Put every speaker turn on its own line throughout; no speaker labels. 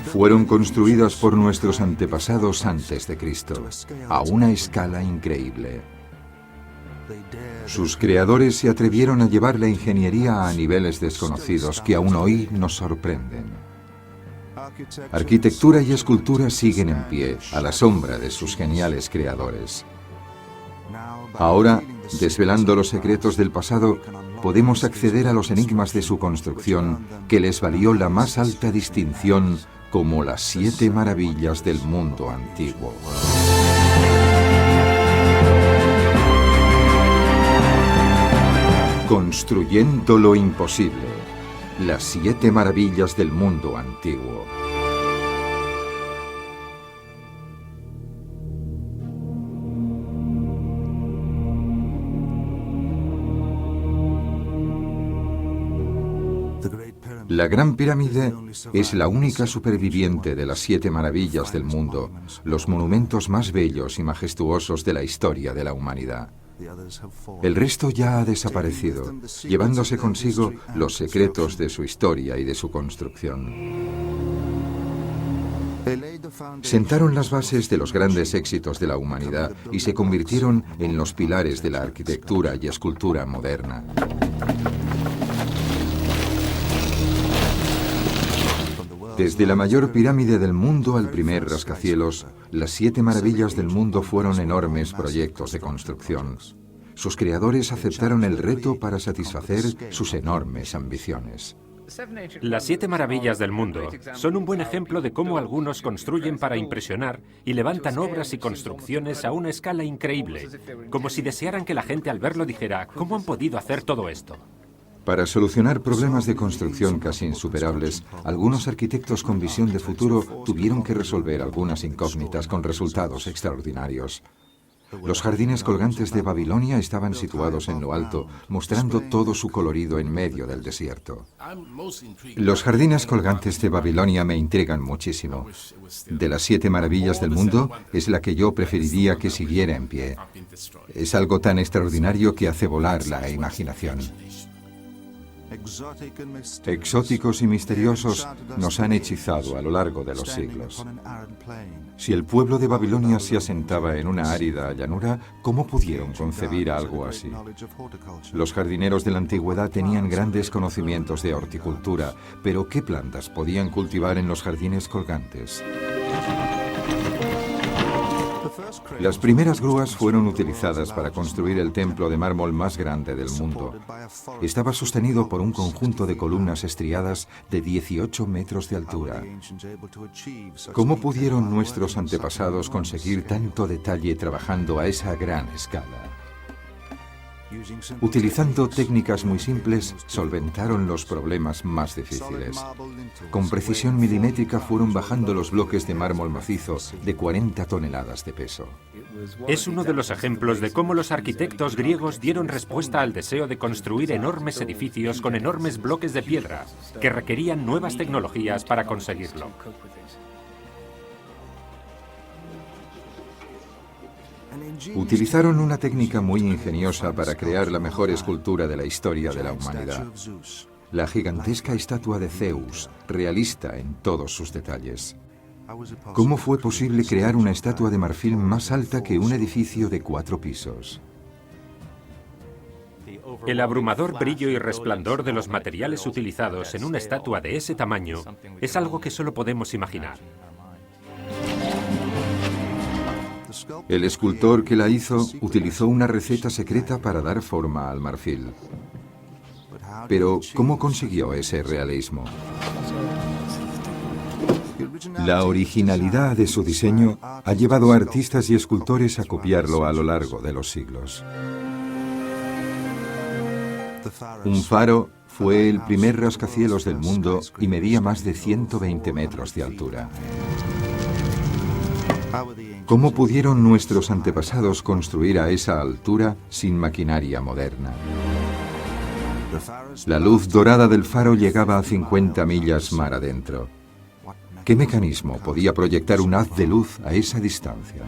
Fueron construidas por nuestros antepasados antes de Cristo, a una escala increíble. Sus creadores se atrevieron a llevar la ingeniería a niveles desconocidos que aún hoy nos sorprenden. Arquitectura y escultura siguen en pie, a la sombra de sus geniales creadores. Ahora, desvelando los secretos del pasado, podemos acceder a los enigmas de su construcción, que les valió la más alta distinción como las 7 maravillas del mundo antiguo. Construyendo lo imposible. Las 7 maravillas del mundo antiguo. La Gran Pirámide es la única superviviente de las 7 maravillas del mundo, los monumentos más bellos y majestuosos de la historia de la humanidad. El resto ya ha desaparecido, llevándose consigo los secretos de su historia y de su construcción. Sentaron las bases de los grandes éxitos de la humanidad y se convirtieron en los pilares de la arquitectura y escultura moderna. Desde la mayor pirámide del mundo al primer rascacielos, las 7 maravillas del mundo fueron enormes proyectos de construcción. Sus creadores aceptaron el reto para satisfacer sus enormes ambiciones.
Las 7 maravillas del mundo son un buen ejemplo de cómo algunos construyen para impresionar y levantan obras y construcciones a una escala increíble, como si desearan que la gente al verlo dijera, ¿cómo han podido hacer todo esto?
Para solucionar problemas de construcción casi insuperables, algunos arquitectos con visión de futuro tuvieron que resolver algunas incógnitas con resultados extraordinarios. Los jardines colgantes de Babilonia estaban situados en lo alto, mostrando todo su colorido en medio del desierto. Los jardines colgantes de Babilonia me intrigan muchísimo. De las 7 maravillas del mundo, es la que yo preferiría que siguiera en pie. Es algo tan extraordinario que hace volar la imaginación. Exóticos y misteriosos nos han hechizado a lo largo de los siglos. Si el pueblo de Babilonia se asentaba en una árida llanura, ¿cómo pudieron concebir algo así? Los jardineros de la antigüedad tenían grandes conocimientos de horticultura, pero ¿qué plantas podían cultivar en los jardines colgantes? Las primeras grúas fueron utilizadas para construir el templo de mármol más grande del mundo. Estaba sostenido por un conjunto de columnas estriadas de 18 metros de altura. ¿Cómo pudieron nuestros antepasados conseguir tanto detalle trabajando a esa gran escala? Utilizando técnicas muy simples, solventaron los problemas más difíciles. Con precisión milimétrica fueron bajando los bloques de mármol macizo de 40 toneladas de peso.
Es uno de los ejemplos de cómo los arquitectos griegos dieron respuesta al deseo de construir enormes edificios con enormes bloques de piedra, que requerían nuevas tecnologías para conseguirlo.
Utilizaron una técnica muy ingeniosa para crear la mejor escultura de la historia de la humanidad. La gigantesca estatua de Zeus, realista en todos sus detalles. ¿Cómo fue posible crear una estatua de marfil más alta que un edificio de 4 pisos?
El abrumador brillo y resplandor de los materiales utilizados en una estatua de ese tamaño es algo que solo podemos imaginar.
El escultor que la hizo utilizó una receta secreta para dar forma al marfil. Pero, ¿cómo consiguió ese realismo? La originalidad de su diseño ha llevado a artistas y escultores a copiarlo a lo largo de los siglos. Un faro fue el primer rascacielos del mundo y medía más de 120 metros de altura. ¿Cómo pudieron nuestros antepasados construir a esa altura sin maquinaria moderna? La luz dorada del faro llegaba a 50 millas mar adentro. ¿Qué mecanismo podía proyectar un haz de luz a esa distancia?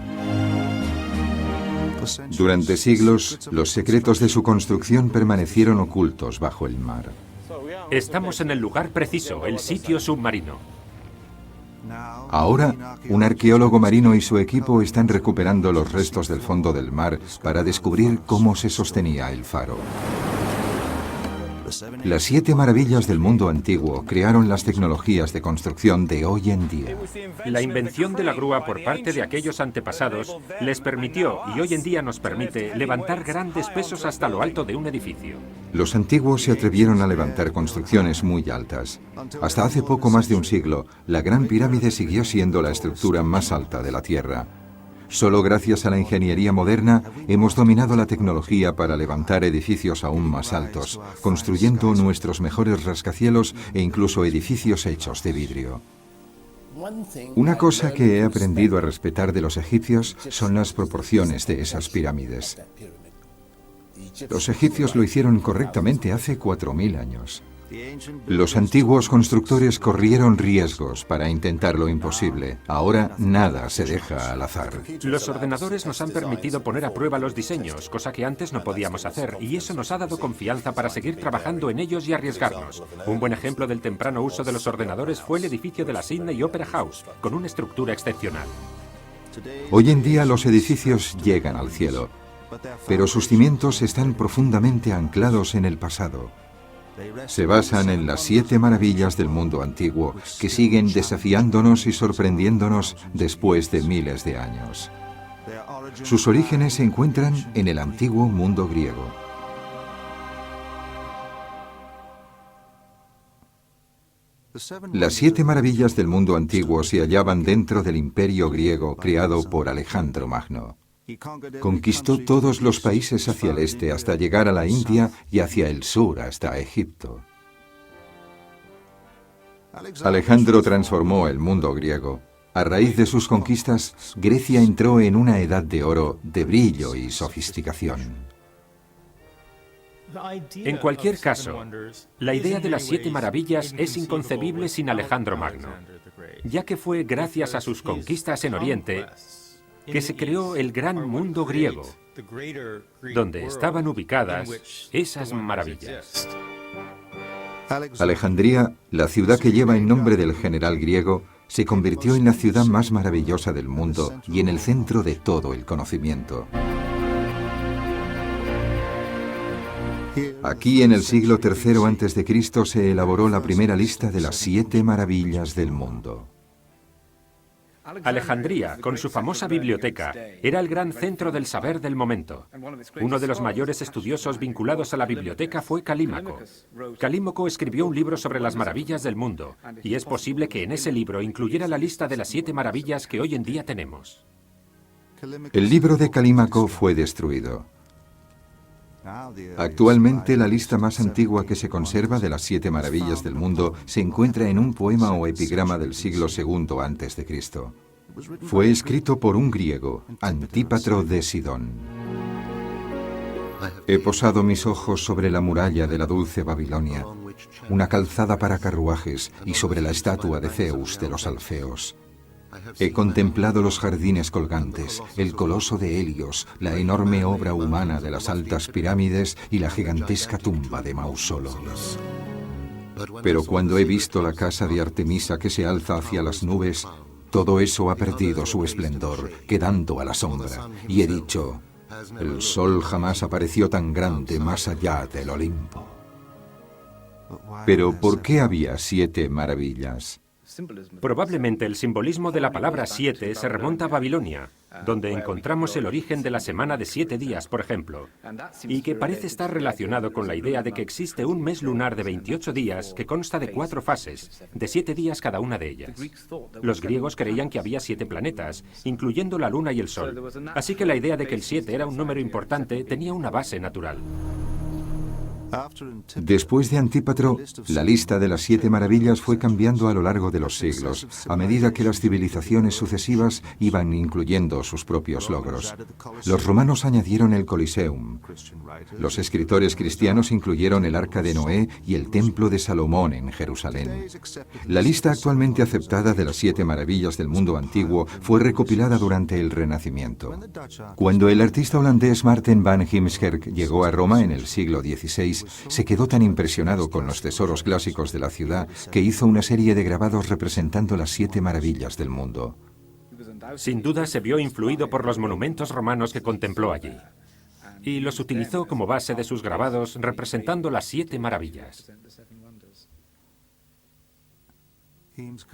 Durante siglos, los secretos de su construcción permanecieron ocultos bajo el mar.
Estamos en el lugar preciso, el sitio submarino.
Ahora, un arqueólogo marino y su equipo están recuperando los restos del fondo del mar para descubrir cómo se sostenía el faro. Las 7 maravillas del mundo antiguo crearon las tecnologías de construcción de hoy en día.
La invención de la grúa por parte de aquellos antepasados les permitió, y hoy en día nos permite, levantar grandes pesos hasta lo alto de un edificio.
Los antiguos se atrevieron a levantar construcciones muy altas. Hasta hace poco más de un siglo, la Gran Pirámide siguió siendo la estructura más alta de la Tierra. Solo gracias a la ingeniería moderna hemos dominado la tecnología para levantar edificios aún más altos, construyendo nuestros mejores rascacielos e incluso edificios hechos de vidrio. Una cosa que he aprendido a respetar de los egipcios son las proporciones de esas pirámides. Los egipcios lo hicieron correctamente hace 4000 años. Los antiguos constructores corrieron riesgos para intentar lo imposible. Ahora nada se deja al azar.
Los ordenadores nos han permitido poner a prueba los diseños, cosa que antes no podíamos hacer, y eso nos ha dado confianza para seguir trabajando en ellos y arriesgarnos. Un buen ejemplo del temprano uso de los ordenadores fue el edificio de la Sydney Opera House, con una estructura excepcional.
Hoy en día los edificios llegan al cielo, pero sus cimientos están profundamente anclados en el pasado. Se basan en las 7 maravillas del mundo antiguo, que siguen desafiándonos y sorprendiéndonos después de miles de años. Sus orígenes se encuentran en el antiguo mundo griego. Las 7 maravillas del mundo antiguo se hallaban dentro del imperio griego creado por Alejandro Magno. Conquistó todos los países hacia el este hasta llegar a la India y hacia el sur hasta Egipto. Alejandro transformó el mundo griego. A raíz de sus conquistas, Grecia entró en una edad de oro, de brillo y sofisticación.
En cualquier caso, la idea de las 7 maravillas es inconcebible sin Alejandro Magno, ya que fue gracias a sus conquistas en Oriente que se creó el gran mundo griego, donde estaban ubicadas esas maravillas.
Alejandría, la ciudad que lleva el nombre del general griego, se convirtió en la ciudad más maravillosa del mundo y en el centro de todo el conocimiento. Aquí, en el siglo III a.C., se elaboró la primera lista de las 7 maravillas del mundo.
Alejandría, con su famosa biblioteca, era el gran centro del saber del momento. Uno de los mayores estudiosos vinculados a la biblioteca fue Calímaco. Calímaco escribió un libro sobre las maravillas del mundo, y es posible que en ese libro incluyera la lista de las 7 maravillas que hoy en día tenemos.
El libro de Calímaco fue destruido. Actualmente, la lista más antigua que se conserva de las 7 maravillas del mundo se encuentra en un poema o epigrama del siglo II a.C. Fue escrito por un griego, Antípatro de Sidón. He posado mis ojos sobre la muralla de la dulce Babilonia, una calzada para carruajes, y sobre la estatua de Zeus de los Alfeos. He contemplado los jardines colgantes, el coloso de Helios, la enorme obra humana de las altas pirámides y la gigantesca tumba de Mausolo. Pero cuando he visto la casa de Artemisa que se alza hacia las nubes, todo eso ha perdido su esplendor, quedando a la sombra, y he dicho, el sol jamás apareció tan grande más allá del Olimpo. Pero ¿por qué había 7 maravillas?
Probablemente el simbolismo de la palabra 7 se remonta a Babilonia, donde encontramos el origen de la semana de 7 días, por ejemplo, y que parece estar relacionado con la idea de que existe un mes lunar de 28 días que consta de 4 fases, de 7 días cada una de ellas. Los griegos creían que había 7 planetas, incluyendo la luna y el sol, así que la idea de que el 7 era un número importante tenía una base natural.
Después de Antípatro, la lista de las 7 maravillas fue cambiando a lo largo de los siglos, a medida que las civilizaciones sucesivas iban incluyendo sus propios logros. Los romanos añadieron el Coliseum. Los escritores cristianos incluyeron el Arca de Noé y el Templo de Salomón en Jerusalén. La lista actualmente aceptada de las 7 maravillas del mundo antiguo fue recopilada durante el Renacimiento. Cuando el artista holandés Maarten van Heemskerk llegó a Roma en el siglo XVI, país, se quedó tan impresionado con los tesoros clásicos de la ciudad que hizo una serie de grabados representando las 7 maravillas del mundo.
Sin duda se vio influido por los monumentos romanos que contempló allí, y los utilizó como base de sus grabados representando las 7 maravillas.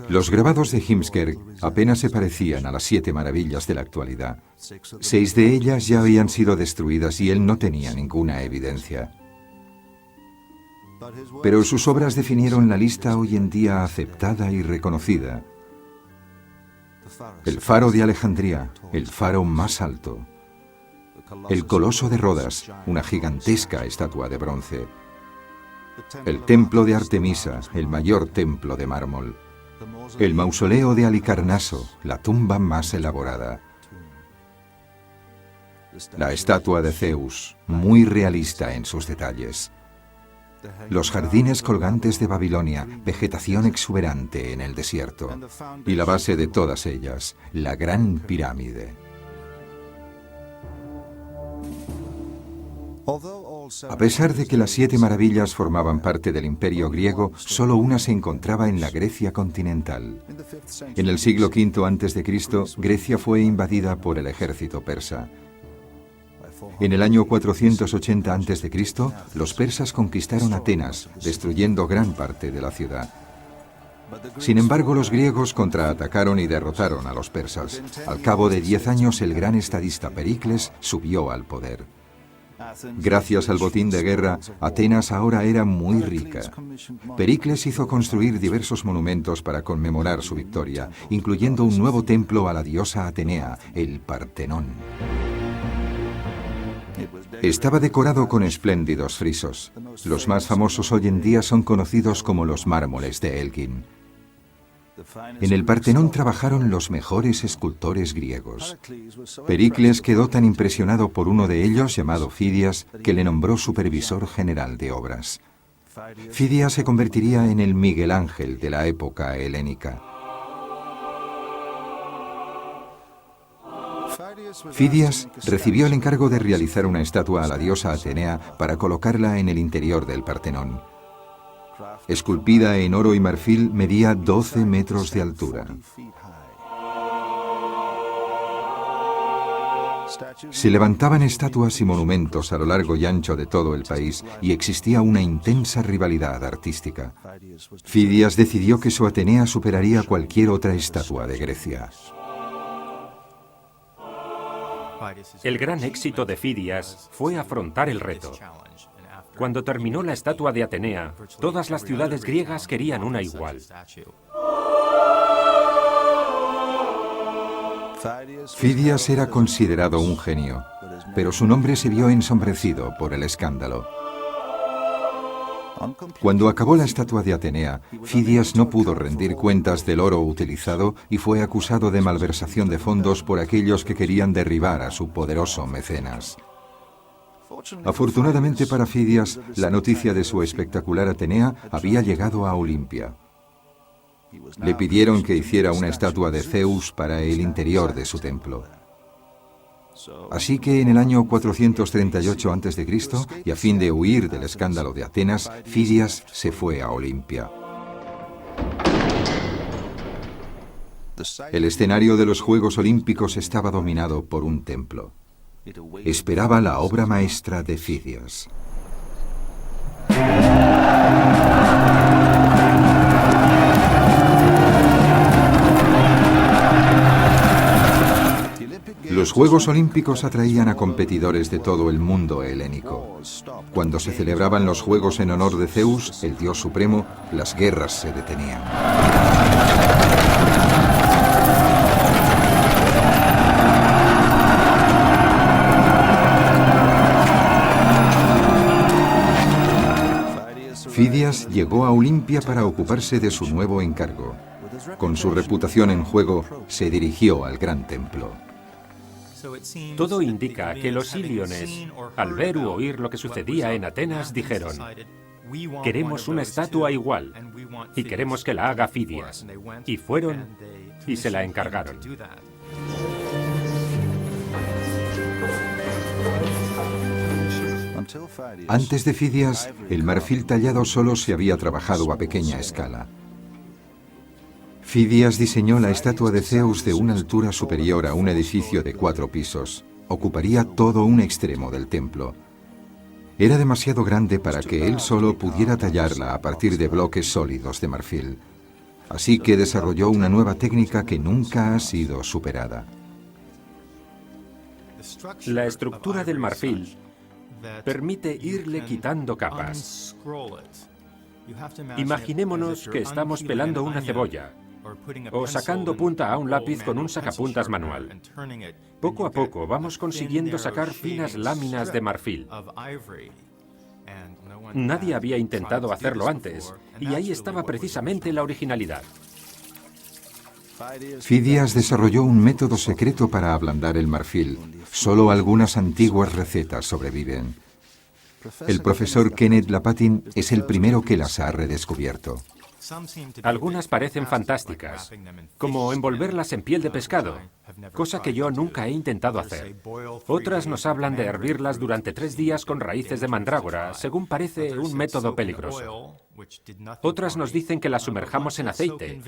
Los grabados de Heemskerk apenas se parecían a las 7 maravillas de la actualidad. 6 de ellas ya habían sido destruidas y él no tenía ninguna evidencia. Pero sus obras definieron la lista hoy en día aceptada y reconocida. El faro de Alejandría, el faro más alto. El coloso de Rodas, una gigantesca estatua de bronce. El templo de Artemisa, el mayor templo de mármol. El mausoleo de Halicarnaso, la tumba más elaborada. La estatua de Zeus, muy realista en sus detalles. Los jardines colgantes de Babilonia, vegetación exuberante en el desierto. Y la base de todas ellas, la Gran Pirámide. A pesar de que las 7 maravillas formaban parte del imperio griego, solo una se encontraba en la Grecia continental. En el siglo V a.C., Grecia fue invadida por el ejército persa. En el año 480 a.C., los persas conquistaron Atenas, destruyendo gran parte de la ciudad. Sin embargo, los griegos contraatacaron y derrotaron a los persas. Al cabo de 10 años, el gran estadista Pericles subió al poder. Gracias al botín de guerra, Atenas ahora era muy rica. Pericles hizo construir diversos monumentos para conmemorar su victoria, incluyendo un nuevo templo a la diosa Atenea, el Partenón. Estaba decorado con espléndidos frisos. Los más famosos hoy en día son conocidos como los mármoles de Elgin. En el Partenón trabajaron los mejores escultores griegos. Pericles quedó tan impresionado por uno de ellos, llamado Fidias, que le nombró supervisor general de obras. Fidias se convertiría en el Miguel Ángel de la época helénica. Fidias recibió el encargo de realizar una estatua a la diosa Atenea para colocarla en el interior del Partenón. Esculpida en oro y marfil, medía 12 metros de altura. Se levantaban estatuas y monumentos a lo largo y ancho de todo el país y existía una intensa rivalidad artística. Fidias decidió que su Atenea superaría cualquier otra estatua de Grecia.
El gran éxito de Fidias fue afrontar el reto. Cuando terminó la estatua de Atenea, todas las ciudades griegas querían una igual.
Fidias era considerado un genio, pero su nombre se vio ensombrecido por el escándalo. Cuando acabó la estatua de Atenea, Fidias no pudo rendir cuentas del oro utilizado y fue acusado de malversación de fondos por aquellos que querían derribar a su poderoso mecenas. Afortunadamente para Fidias, la noticia de su espectacular Atenea había llegado a Olimpia. Le pidieron que hiciera una estatua de Zeus para el interior de su templo. Así que en el año 438 a.C., y a fin de huir del escándalo de Atenas, Fidias se fue a Olimpia. El escenario de los Juegos Olímpicos estaba dominado por un templo. Esperaba la obra maestra de Fidias. Los Juegos Olímpicos atraían a competidores de todo el mundo helénico. Cuando se celebraban los Juegos en honor de Zeus, el dios supremo, las guerras se detenían. Fidias llegó a Olimpia para ocuparse de su nuevo encargo. Con su reputación en juego, se dirigió al gran templo.
Todo indica que los iliones, al ver u oír lo que sucedía en Atenas, dijeron: queremos una estatua igual y queremos que la haga Fidias. Y fueron y se la encargaron.
Antes de Fidias, el marfil tallado solo se había trabajado a pequeña escala. Fidias diseñó la estatua de Zeus de una altura superior a un edificio de 4 pisos. Ocuparía todo un extremo del templo. Era demasiado grande para que él solo pudiera tallarla a partir de bloques sólidos de marfil. Así que desarrolló una nueva técnica que nunca ha sido superada.
La estructura del marfil permite irle quitando capas. Imaginémonos que estamos pelando una cebolla o sacando punta a un lápiz con un sacapuntas manual. Poco a poco vamos consiguiendo sacar finas láminas de marfil. Nadie había intentado hacerlo antes, y ahí estaba precisamente la originalidad.
Fidias desarrolló un método secreto para ablandar el marfil. Solo algunas antiguas recetas sobreviven. El profesor Kenneth Lapatin es el primero que las ha redescubierto.
Algunas parecen fantásticas, como envolverlas en piel de pescado, cosa que yo nunca he intentado hacer. Otras nos hablan de hervirlas durante 3 días con raíces de mandrágora, según parece un método peligroso. Otras nos dicen que las sumerjamos en aceite,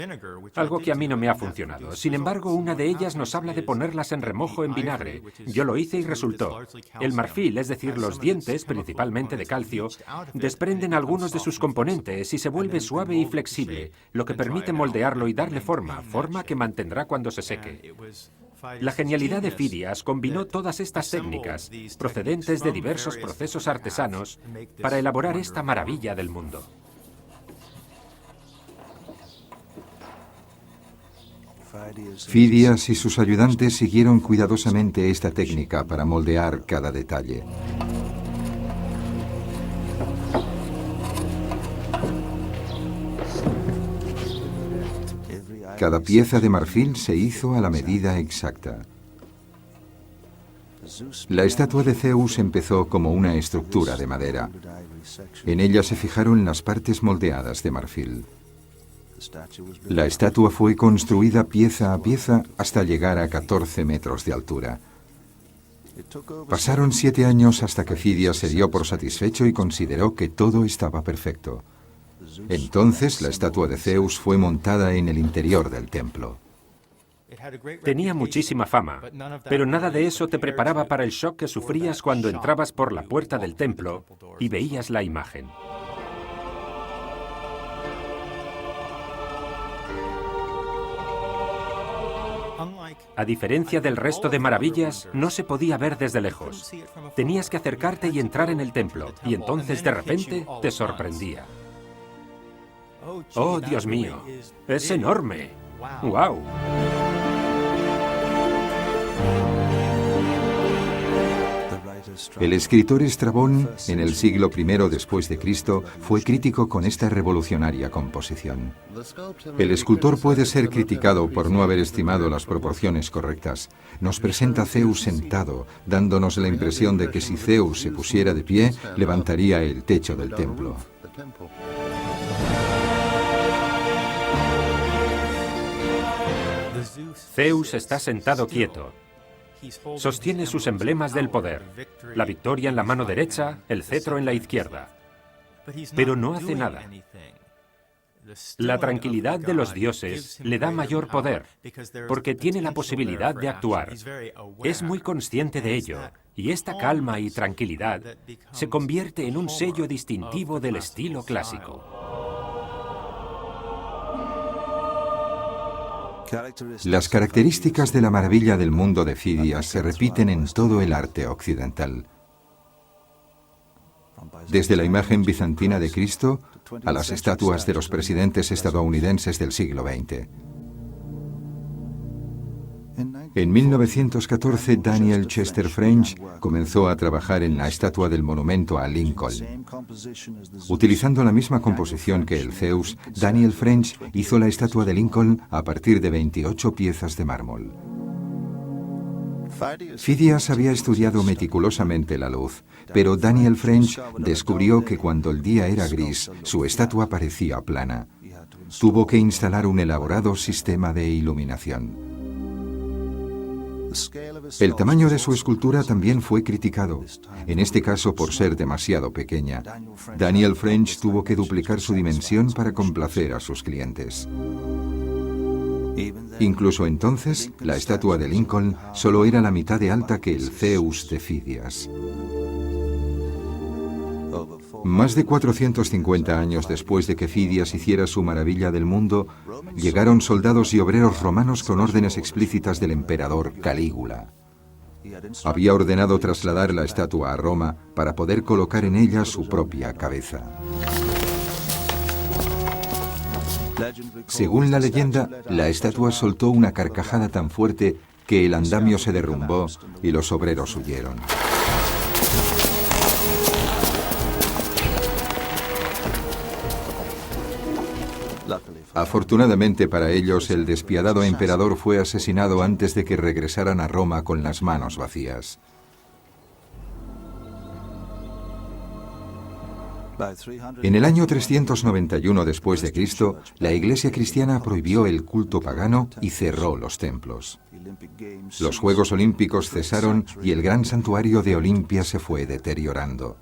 algo que a mí no me ha funcionado. Sin embargo, una de ellas nos habla de ponerlas en remojo en vinagre. Yo lo hice y resultó. El marfil, es decir, los dientes, principalmente de calcio, desprenden algunos de sus componentes y se vuelve suave y flexible, lo que permite moldearlo y darle forma que mantendrá cuando se seque. La genialidad de Fidias combinó todas estas técnicas, procedentes de diversos procesos artesanos, para elaborar esta maravilla del mundo.
Fidias y sus ayudantes siguieron cuidadosamente esta técnica para moldear cada detalle. Cada pieza de marfil se hizo a la medida exacta. La estatua de Zeus empezó como una estructura de madera. En ella se fijaron las partes moldeadas de marfil. La estatua fue construida pieza a pieza hasta llegar a 14 metros de altura. Pasaron 7 años hasta que Fidias se dio por satisfecho y consideró que todo estaba perfecto. Entonces la estatua de Zeus fue montada en el interior del templo.
Tenía muchísima fama, pero nada de eso te preparaba para el shock que sufrías cuando entrabas por la puerta del templo y veías la imagen. A diferencia del resto de maravillas, no se podía ver desde lejos. Tenías que acercarte y entrar en el templo, y entonces de repente te sorprendía. ¡Oh, Dios mío! ¡Es enorme! ¡Guau!
El escritor Estrabón, en el siglo I después de Cristo, fue crítico con esta revolucionaria composición. El escultor puede ser criticado por no haber estimado las proporciones correctas. Nos presenta a Zeus sentado, dándonos la impresión de que si Zeus se pusiera de pie, levantaría el techo del templo.
Zeus está sentado quieto. Sostiene sus emblemas del poder, la victoria en la mano derecha, el cetro en la izquierda. Pero no hace nada. La tranquilidad de los dioses le da mayor poder, porque tiene la posibilidad de actuar. Es muy consciente de ello, y esta calma y tranquilidad se convierte en un sello distintivo del estilo clásico.
Las características de la maravilla del mundo de Fidias se repiten en todo el arte occidental. Desde la imagen bizantina de Cristo a las estatuas de los presidentes estadounidenses del siglo XX. En 1914, Daniel Chester French comenzó a trabajar en la estatua del monumento a Lincoln. Utilizando la misma composición que el Zeus, Daniel French hizo la estatua de Lincoln a partir de 28 piezas de mármol. Fidias había estudiado meticulosamente la luz, pero Daniel French descubrió que cuando el día era gris, su estatua parecía plana. Tuvo que instalar un elaborado sistema de iluminación. El tamaño de su escultura también fue criticado, en este caso por ser demasiado pequeña. Daniel French tuvo que duplicar su dimensión para complacer a sus clientes. Incluso entonces, la estatua de Lincoln solo era la mitad de alta que el Zeus de Fidias. Más de 450 años después de que Fidias hiciera su maravilla del mundo, llegaron soldados y obreros romanos con órdenes explícitas del emperador Calígula. Había ordenado trasladar la estatua a Roma para poder colocar en ella su propia cabeza. Según la leyenda, la estatua soltó una carcajada tan fuerte que el andamio se derrumbó y los obreros huyeron. Afortunadamente para ellos, el despiadado emperador fue asesinado antes de que regresaran a Roma con las manos vacías. En el año 391 después de Cristo, la Iglesia cristiana prohibió el culto pagano y cerró los templos. Los Juegos Olímpicos cesaron y el gran santuario de Olimpia se fue deteriorando.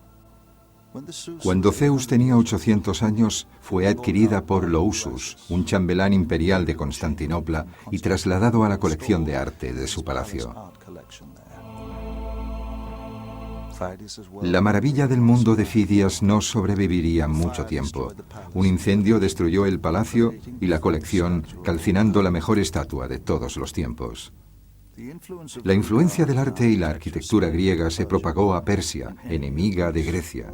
Cuando Zeus tenía 800 años, fue adquirida por Lousus, un chambelán imperial de Constantinopla, y trasladado a la colección de arte de su palacio. La maravilla del mundo de Fidias no sobreviviría mucho tiempo. Un incendio destruyó el palacio y la colección, calcinando la mejor estatua de todos los tiempos. La influencia del arte y la arquitectura griega se propagó a Persia, enemiga de Grecia.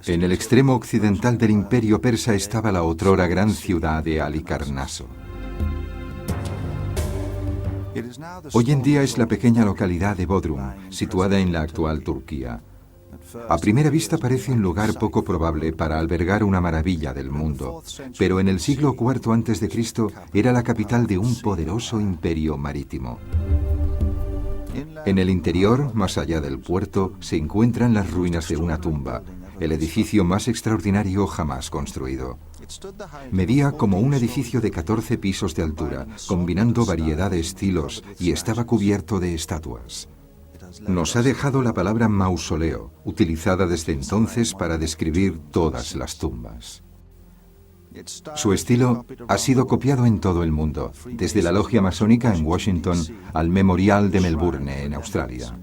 En el extremo occidental del imperio persa estaba la otrora gran ciudad de Halicarnaso. Hoy en día es la pequeña localidad de Bodrum, situada en la actual Turquía. A primera vista parece un lugar poco probable para albergar una maravilla del mundo, pero en el siglo IV a.C. era la capital de un poderoso imperio marítimo. En el interior, más allá del puerto, se encuentran las ruinas de una tumba, el edificio más extraordinario jamás construido. Medía como un edificio de 14 pisos de altura, combinando variedad de estilos, y estaba cubierto de estatuas. Nos ha dejado la palabra mausoleo, utilizada desde entonces para describir todas las tumbas. Su estilo ha sido copiado en todo el mundo, desde la logia masónica en Washington al Memorial de Melbourne en Australia.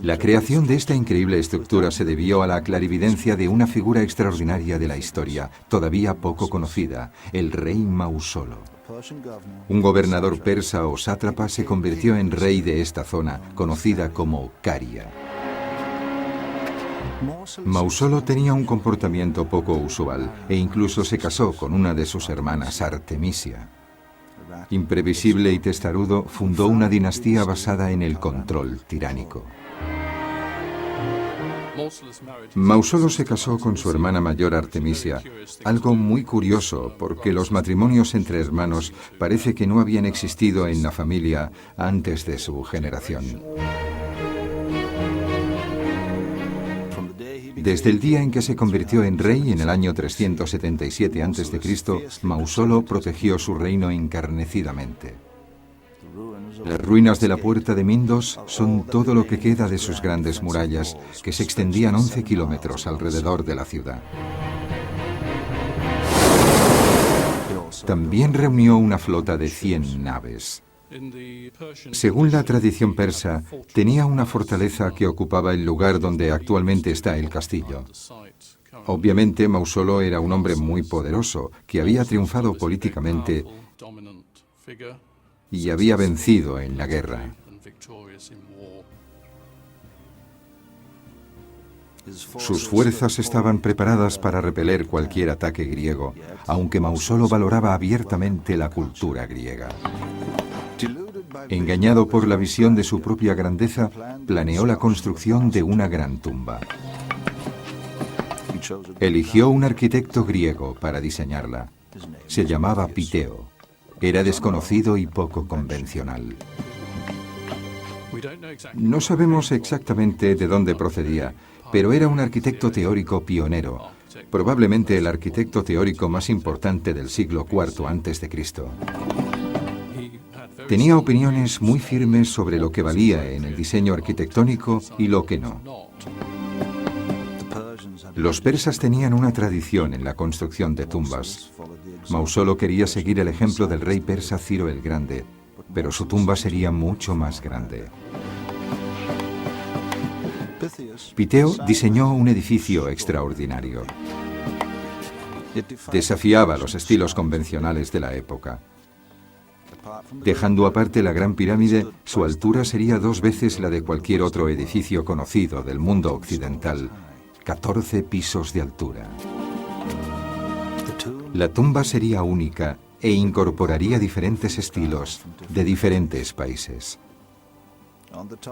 La creación de esta increíble estructura se debió a la clarividencia de una figura extraordinaria de la historia, todavía poco conocida, el rey Mausolo. Un gobernador persa o sátrapa se convirtió en rey de esta zona, conocida como Caria. Mausolo tenía un comportamiento poco usual e incluso se casó con una de sus hermanas, Artemisia. Imprevisible y testarudo, fundó una dinastía basada en el control tiránico. Mausolo se casó con su hermana mayor Artemisia, algo muy curioso porque los matrimonios entre hermanos parece que no habían existido en la familia antes de su generación. Desde el día en que se convirtió en rey en el año 377 a.C., Mausolo protegió su reino encarnecidamente. Las ruinas de la Puerta de Mindos son todo lo que queda de sus grandes murallas, que se extendían 11 kilómetros alrededor de la ciudad. También reunió una flota de 100 naves. Según la tradición persa, tenía una fortaleza que ocupaba el lugar donde actualmente está el castillo. Obviamente, Mausolo era un hombre muy poderoso, que había triunfado políticamente y había vencido en la guerra. Sus fuerzas estaban preparadas para repeler cualquier ataque griego, aunque Mausolo valoraba abiertamente la cultura griega. Engañado por la visión de su propia grandeza, planeó la construcción de una gran tumba. Eligió un arquitecto griego para diseñarla. Se llamaba Piteo. Era desconocido y poco convencional. No sabemos exactamente de dónde procedía, pero era un arquitecto teórico pionero. probablemente el arquitecto teórico más importante del siglo IV a.C. Tenía opiniones muy firmes sobre lo que valía en el diseño arquitectónico y lo que no. Los persas tenían una tradición en la construcción de tumbas. Mausolo quería seguir el ejemplo del rey persa Ciro el Grande, pero su tumba sería mucho más grande. Piteo diseñó un edificio extraordinario. Desafiaba los estilos convencionales de la época. Dejando aparte la Gran Pirámide, su altura sería 2 veces la de cualquier otro edificio conocido del mundo occidental, 14 pisos de altura. La tumba sería única e incorporaría diferentes estilos de diferentes países.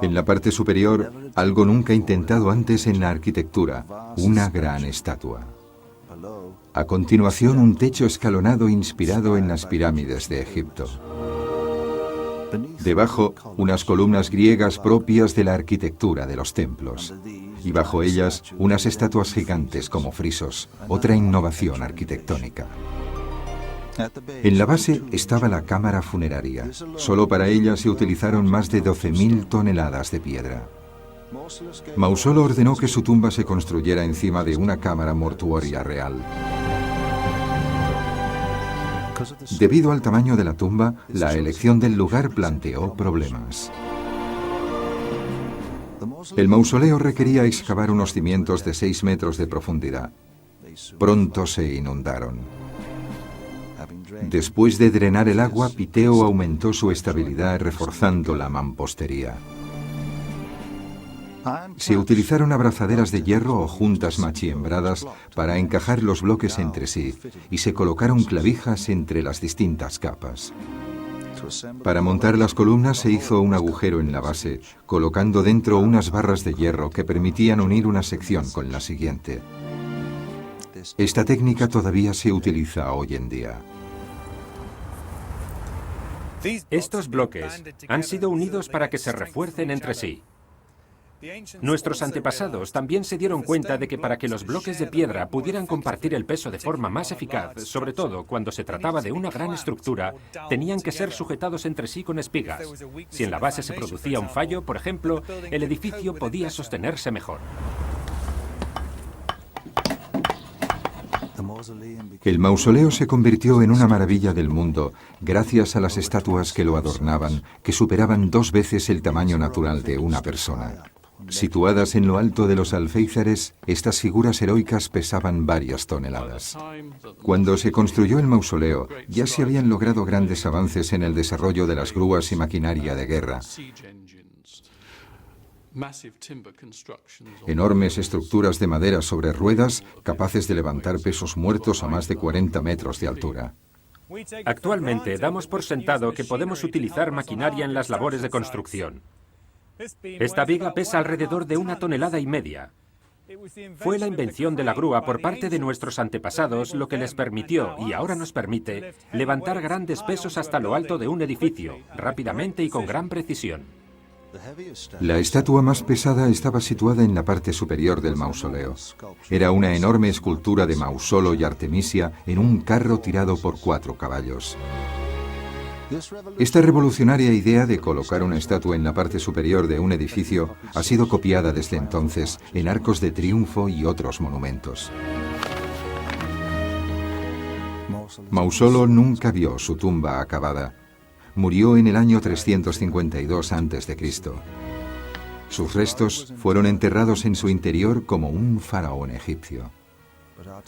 En la parte superior, algo nunca intentado antes en la arquitectura, una gran estatua. A continuación, un techo escalonado inspirado en las pirámides de Egipto. Debajo, unas columnas griegas propias de la arquitectura de los templos. Y bajo ellas, unas estatuas gigantes como frisos, otra innovación arquitectónica. En la base estaba la cámara funeraria. Solo para ella se utilizaron más de 12.000 toneladas de piedra. Mausolo ordenó que su tumba se construyera encima de una cámara mortuoria real. Debido al tamaño de la tumba, la elección del lugar planteó problemas. El mausoleo requería excavar unos cimientos de 6 metros de profundidad. Pronto se inundaron. Después de drenar el agua, Piteo aumentó su estabilidad reforzando la mampostería. Se utilizaron abrazaderas de hierro o juntas machiembradas para encajar los bloques entre sí y se colocaron clavijas entre las distintas capas. Para montar las columnas se hizo un agujero en la base, colocando dentro unas barras de hierro que permitían unir una sección con la siguiente. Esta técnica todavía se utiliza hoy en día.
Estos bloques han sido unidos para que se refuercen entre sí. Nuestros antepasados también se dieron cuenta de que para que los bloques de piedra pudieran compartir el peso de forma más eficaz, sobre todo cuando se trataba de una gran estructura, tenían que ser sujetados entre sí con espigas. Si en la base se producía un fallo, por ejemplo, el edificio podía sostenerse mejor.
El mausoleo se convirtió en una maravilla del mundo gracias a las estatuas que lo adornaban, que superaban 2 veces el tamaño natural de una persona. Situadas en lo alto de los alféizares, estas figuras heroicas pesaban varias toneladas. Cuando se construyó el mausoleo, ya se habían logrado grandes avances en el desarrollo de las grúas y maquinaria de guerra. Enormes estructuras de madera sobre ruedas, capaces de levantar pesos muertos a más de 40 metros de altura.
Actualmente damos por sentado que podemos utilizar maquinaria en las labores de construcción. Esta viga pesa alrededor de 1,5 toneladas. Fue la invención de la grúa por parte de nuestros antepasados lo que les permitió, y ahora nos permite, levantar grandes pesos hasta lo alto de un edificio, rápidamente y con gran precisión.
La estatua más pesada estaba situada en la parte superior del mausoleo. Era una enorme escultura de Mausolo y Artemisia en un carro tirado por 4 caballos. Esta revolucionaria idea de colocar una estatua en la parte superior de un edificio ha sido copiada desde entonces en arcos de triunfo y otros monumentos. Mausolo nunca vio su tumba acabada. Murió en el año 352 a.C. Sus restos fueron enterrados en su interior como un faraón egipcio.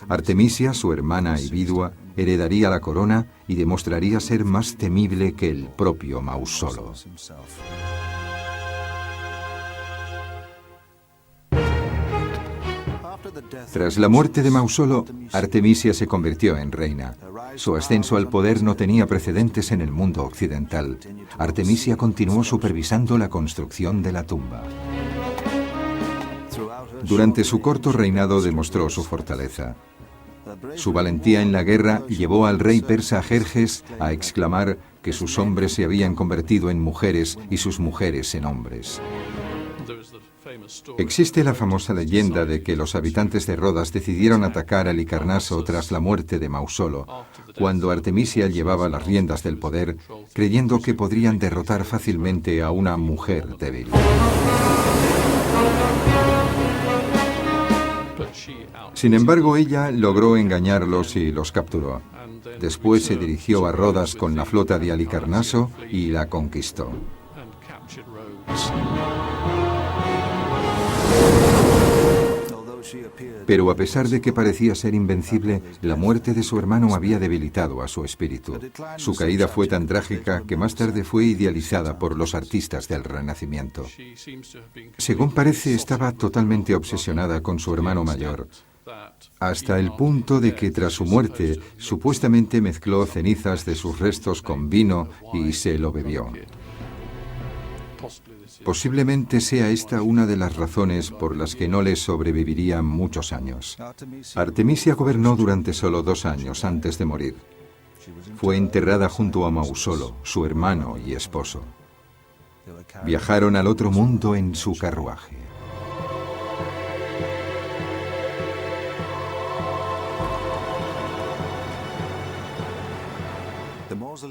Artemisia, su hermana y vidua, heredaría la corona y demostraría ser más temible que el propio Mausolo. Tras la muerte de Mausolo, Artemisia se convirtió en reina. Su ascenso al poder no tenía precedentes en el mundo occidental. Artemisia continuó supervisando la construcción de la tumba. Durante su corto reinado demostró su fortaleza. Su valentía en la guerra llevó al rey persa Jerjes a exclamar que sus hombres se habían convertido en mujeres y sus mujeres en hombres. Existe la famosa leyenda de que los habitantes de Rodas decidieron atacar a Halicarnaso tras la muerte de Mausolo, cuando Artemisia llevaba las riendas del poder, creyendo que podrían derrotar fácilmente a una mujer débil. Sin embargo, ella logró engañarlos y los capturó. Después se dirigió a Rodas con la flota de Halicarnaso y la conquistó. Pero a pesar de que parecía ser invencible, la muerte de su hermano había debilitado a su espíritu. Su caída fue tan trágica que más tarde fue idealizada por los artistas del Renacimiento. Según parece, estaba totalmente obsesionada con su hermano mayor, hasta el punto de que tras su muerte supuestamente mezcló cenizas de sus restos con vino y se lo bebió. Posiblemente sea esta una de las razones por las que no le sobrevivirían muchos años. Artemisia gobernó durante solo 2 años antes de morir. Fue enterrada junto a Mausolo, su hermano y esposo. Viajaron al otro mundo en su carruaje.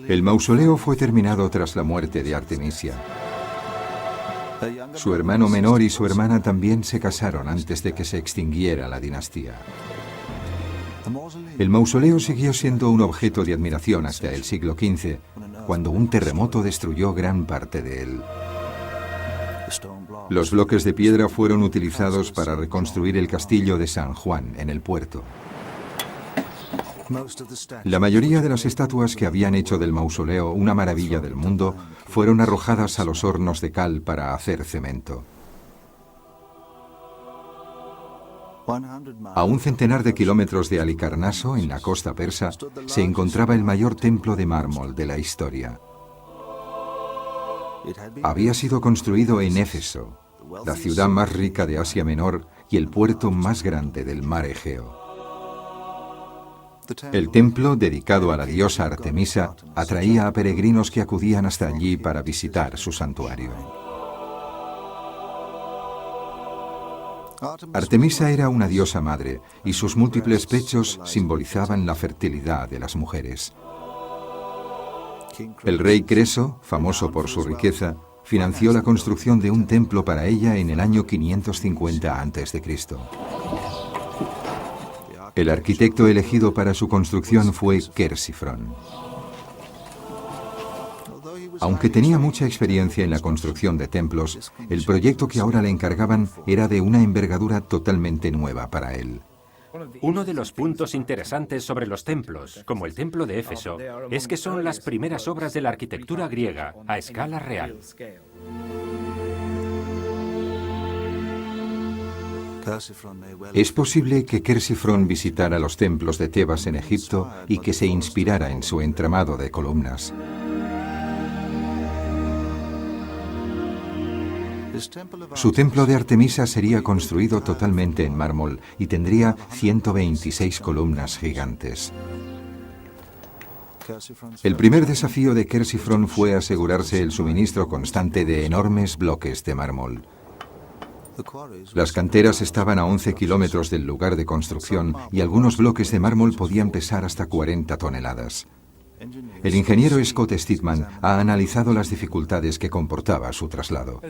El mausoleo fue terminado tras la muerte de Artemisia. Su hermano menor y su hermana también se casaron antes de que se extinguiera la dinastía. El mausoleo siguió siendo un objeto de admiración hasta el siglo XV, cuando un terremoto destruyó gran parte de él. Los bloques de piedra fueron utilizados para reconstruir el castillo de San Juan en el puerto. La mayoría de las estatuas que habían hecho del mausoleo una maravilla del mundo fueron arrojadas a los hornos de cal para hacer cemento. A 1 centenar de kilómetros de Halicarnaso, en la costa persa, se encontraba el mayor templo de mármol de la historia. Había sido construido en Éfeso, la ciudad más rica de Asia Menor y el puerto más grande del mar Egeo. El templo, dedicado a la diosa Artemisa, atraía a peregrinos que acudían hasta allí para visitar su santuario. Artemisa era una diosa madre, y sus múltiples pechos simbolizaban la fertilidad de las mujeres. El rey Creso, famoso por su riqueza, financió la construcción de un templo para ella en el año 550 a.C. El arquitecto elegido para su construcción fue Quersífron. Aunque tenía mucha experiencia en la construcción de templos, el proyecto que ahora le encargaban era de una envergadura totalmente nueva para él.
Uno de los puntos interesantes sobre los templos, como el templo de Éfeso, es que son las primeras obras de la arquitectura griega a escala real.
Es posible que Quersífron visitara los templos de Tebas en Egipto y que se inspirara en su entramado de columnas. Su templo de Artemisa sería construido totalmente en mármol y tendría 126 columnas gigantes. El primer desafío de Quersífron fue asegurarse el suministro constante de enormes bloques de mármol. Las canteras estaban a 11 kilómetros del lugar de construcción y algunos bloques de mármol podían pesar hasta 40 toneladas. El ingeniero Scott Steedman ha analizado las dificultades que comportaba su traslado.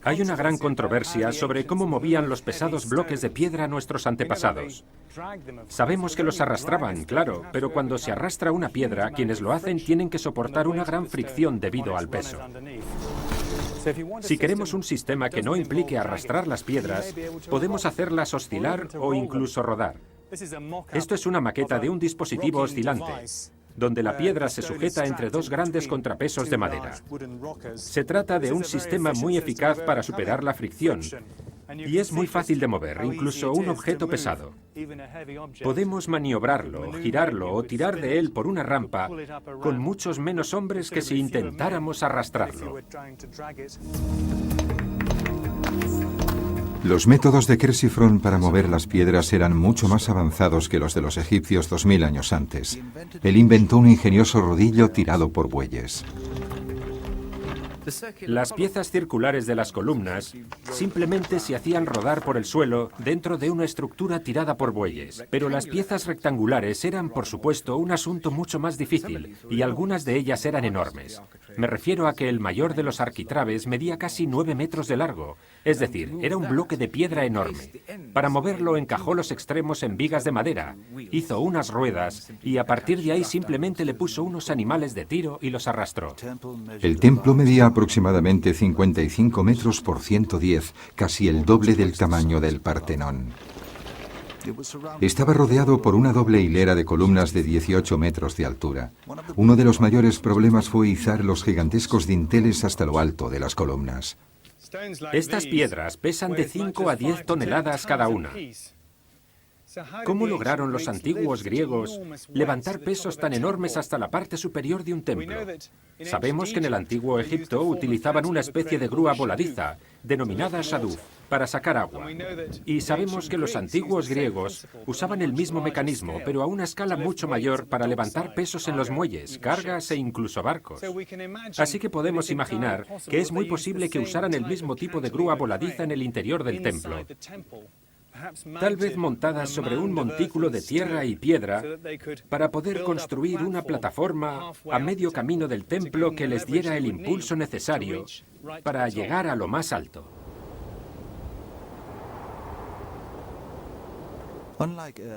Hay una gran controversia sobre cómo movían los pesados bloques de piedra nuestros antepasados. Sabemos que los arrastraban, claro, pero cuando se arrastra una piedra, quienes lo hacen tienen que soportar una gran fricción debido al peso. Si queremos un sistema que no implique arrastrar las piedras, podemos hacerlas oscilar o incluso rodar. Esto es una maqueta de un dispositivo oscilante, donde la piedra se sujeta entre 2 grandes contrapesos de madera. Se trata de un sistema muy eficaz para superar la fricción, y es muy fácil de mover, incluso un objeto pesado. Podemos maniobrarlo, girarlo o tirar de él por una rampa con muchos menos hombres que si intentáramos arrastrarlo.
Los métodos de Quersífron para mover las piedras eran mucho más avanzados que los de los egipcios 2000 años antes. Él inventó un ingenioso rodillo tirado por bueyes.
Las piezas circulares de las columnas simplemente se hacían rodar por el suelo dentro de una estructura tirada por bueyes. Pero las piezas rectangulares eran, por supuesto, un asunto mucho más difícil, y algunas de ellas eran enormes. Me refiero a que el mayor de los arquitrabes medía casi 9 metros de largo, es decir, era un bloque de piedra enorme. Para moverlo encajó los extremos en vigas de madera, hizo unas ruedas y a partir de ahí simplemente le puso unos animales de tiro y los arrastró.
El templo medía aproximadamente 55 metros por 110, casi el doble del tamaño del Partenón. Estaba rodeado por una doble hilera de columnas de 18 metros de altura. Uno de los mayores problemas fue izar los gigantescos dinteles hasta lo alto de las columnas.
Estas piedras pesan de 5 a 10 toneladas cada una. ¿Cómo lograron los antiguos griegos levantar pesos tan enormes hasta la parte superior de un templo? Sabemos que en el antiguo Egipto utilizaban una especie de grúa voladiza, denominada shaduf, para sacar agua. Y sabemos que los antiguos griegos usaban el mismo mecanismo, pero a una escala mucho mayor, para levantar pesos en los muelles, cargas e incluso barcos. Así que podemos imaginar que es muy posible que usaran el mismo tipo de grúa voladiza en el interior del templo, tal vez montadas sobre un montículo de tierra y piedra para poder construir una plataforma a medio camino del templo que les diera el impulso necesario para llegar a lo más alto.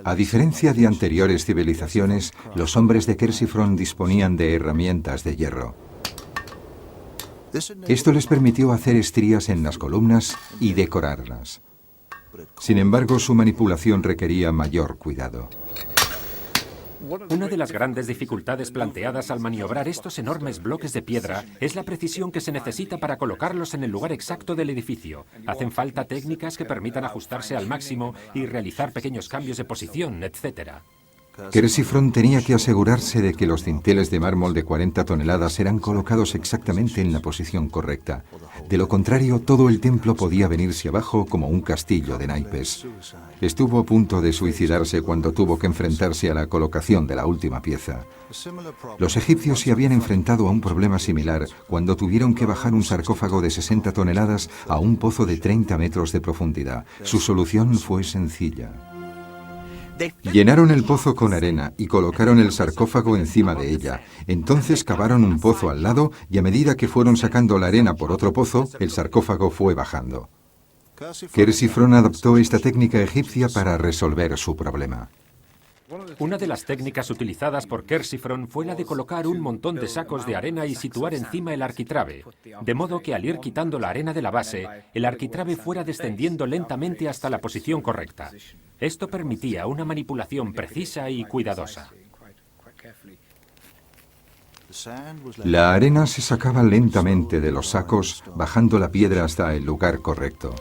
A diferencia de anteriores civilizaciones, los hombres de Quersiphron disponían de herramientas de hierro. Esto les permitió hacer estrías en las columnas y decorarlas. Sin embargo, su manipulación requería mayor cuidado.
Una de las grandes dificultades planteadas al maniobrar estos enormes bloques de piedra es la precisión que se necesita para colocarlos en el lugar exacto del edificio. Hacen falta técnicas que permitan ajustarse al máximo y realizar pequeños cambios de posición, etc.
Quersiphron tenía que asegurarse de que los dinteles de mármol de 40 toneladas eran colocados exactamente en la posición correcta. De lo contrario, todo el templo podía venirse abajo como un castillo de naipes. Estuvo a punto de suicidarse cuando tuvo que enfrentarse a la colocación de la última pieza. Los egipcios se habían enfrentado a un problema similar cuando tuvieron que bajar un sarcófago de 60 toneladas a un pozo de 30 metros de profundidad. Su solución fue sencilla. Llenaron el pozo con arena y colocaron el sarcófago encima de ella. Entonces cavaron un pozo al lado y a medida que fueron sacando la arena por otro pozo, el sarcófago fue bajando. Quersiphron adoptó esta técnica egipcia para resolver su problema.
Una de las técnicas utilizadas por Quersiphron fue la de colocar un montón de sacos de arena y situar encima el arquitrabe, de modo que al ir quitando la arena de la base, el arquitrabe fuera descendiendo lentamente hasta la posición correcta. Esto permitía una manipulación precisa y cuidadosa.
La arena se sacaba lentamente de los sacos, bajando la piedra hasta el lugar correcto.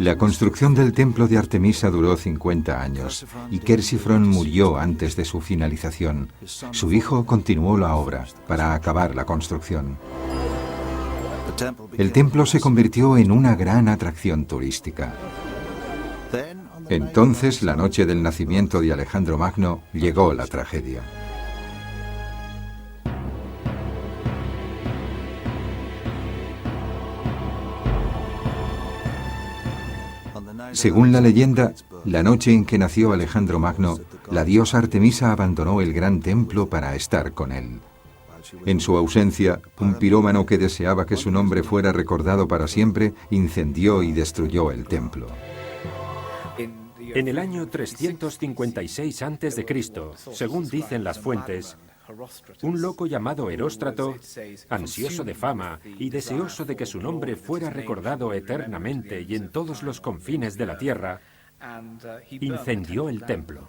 La construcción del templo de Artemisa duró 50 años y Quersiphron murió antes de su finalización. Su hijo continuó la obra para acabar la construcción. El templo se convirtió en una gran atracción turística. Entonces, la noche del nacimiento de Alejandro Magno, llegó la tragedia. Según la leyenda, la noche en que nació Alejandro Magno, la diosa Artemisa abandonó el gran templo para estar con él. En su ausencia, un pirómano que deseaba que su nombre fuera recordado para siempre, incendió y destruyó el templo.
En el año 356 a.C., según dicen las fuentes, Un loco llamado Heróstrato, ansioso de fama y deseoso de que su nombre fuera recordado eternamente y en todos los confines de la tierra, incendió el templo.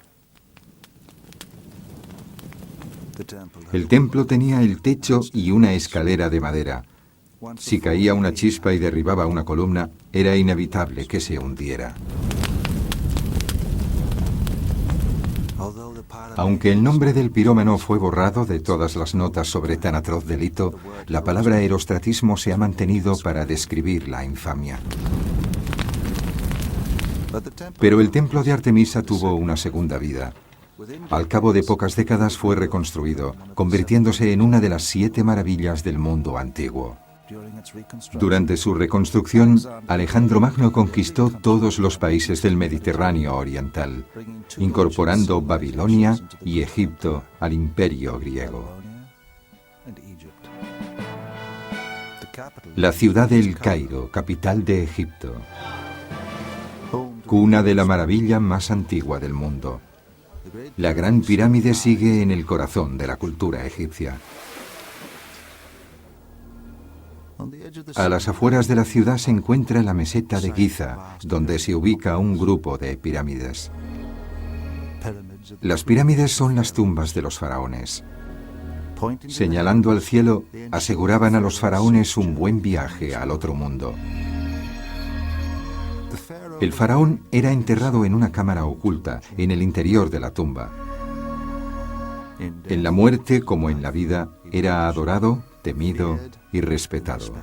El templo tenía el techo y una escalera de madera. Si caía una chispa y derribaba una columna, era inevitable que se hundiera. Aunque el nombre del pirómano fue borrado de todas las notas sobre tan atroz delito, la palabra herostratismo se ha mantenido para describir la infamia. Pero el templo de Artemisa tuvo una segunda vida. Al cabo de pocas décadas fue reconstruido, convirtiéndose en una de las 7 maravillas del mundo antiguo. Durante su reconstrucción, Alejandro Magno conquistó todos los países del Mediterráneo oriental, incorporando Babilonia y Egipto al imperio griego. La ciudad de El Cairo, capital de Egipto, cuna de la maravilla más antigua del mundo. La Gran Pirámide sigue en el corazón de la cultura egipcia. A las afueras de la ciudad se encuentra la meseta de Giza, donde se ubica un grupo de pirámides. Las pirámides son las tumbas de los faraones. Señalando al cielo, aseguraban a los faraones un buen viaje al otro mundo. El faraón era enterrado en una cámara oculta, en el interior de la tumba. En la muerte, como en la vida, era adorado, temido y respetado.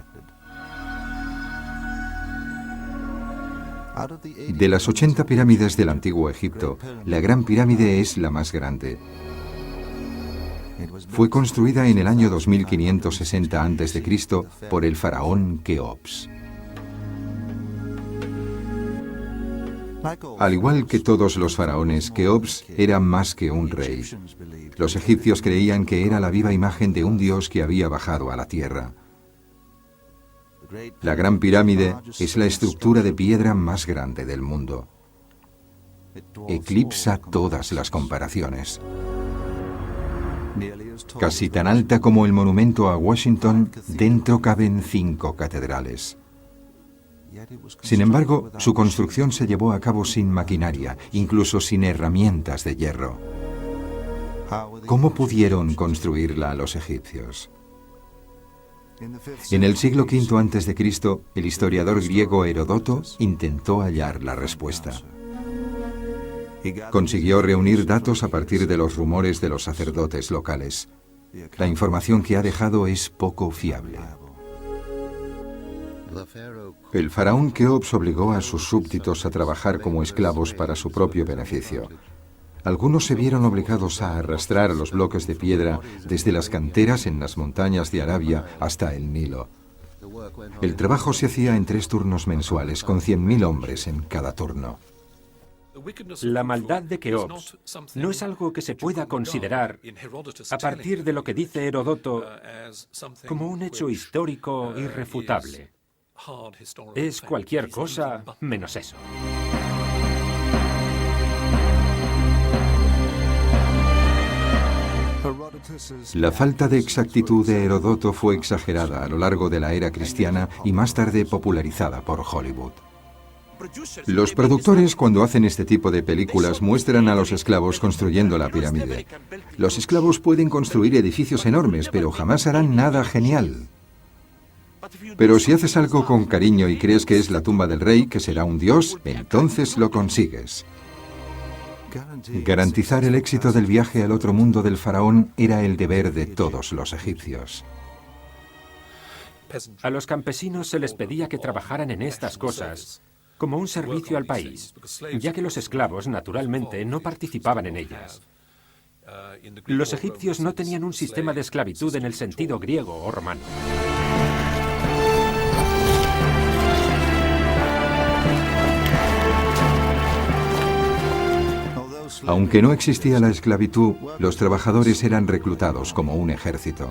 De las 80 pirámides del antiguo Egipto, la Gran Pirámide es la más grande. Fue construida en el año 2560 a.C. por el faraón Keops. Al igual que todos los faraones, Keops era más que un rey. Los egipcios creían que era la viva imagen de un dios que había bajado a la tierra. La Gran Pirámide es la estructura de piedra más grande del mundo. Eclipsa todas las comparaciones. Casi tan alta como el monumento a Washington, dentro caben 5 catedrales. Sin embargo, su construcción se llevó a cabo sin maquinaria, incluso sin herramientas de hierro. ¿Cómo pudieron construirla los egipcios? En el siglo V a.C., el historiador griego Heródoto intentó hallar la respuesta. Consiguió reunir datos a partir de los rumores de los sacerdotes locales. La información que ha dejado es poco fiable. El faraón Keops obligó a sus súbditos a trabajar como esclavos para su propio beneficio. Algunos se vieron obligados a arrastrar los bloques de piedra desde las canteras en las montañas de Arabia hasta el Nilo. El trabajo se hacía en 3 turnos mensuales, con 100.000 hombres en cada turno.
La maldad de Keops no es algo que se pueda considerar, a partir de lo que dice Heródoto, como un hecho histórico irrefutable. Es cualquier cosa menos eso.
La falta de exactitud de Heródoto fue exagerada a lo largo de la era cristiana y más tarde popularizada por Hollywood. Los productores, cuando hacen este tipo de películas, muestran a los esclavos construyendo la pirámide. Los esclavos pueden construir edificios enormes, pero jamás harán nada genial. Pero si haces algo con cariño y crees que es la tumba del rey, que será un dios, entonces lo consigues. Garantizar el éxito del viaje al otro mundo del faraón era el deber de todos los egipcios.
A los campesinos se les pedía que trabajaran en estas cosas como un servicio al país, ya que los esclavos, naturalmente, no participaban en ellas. Los egipcios no tenían un sistema de esclavitud en el sentido griego o romano.
Aunque no existía la esclavitud, los trabajadores eran reclutados como un ejército.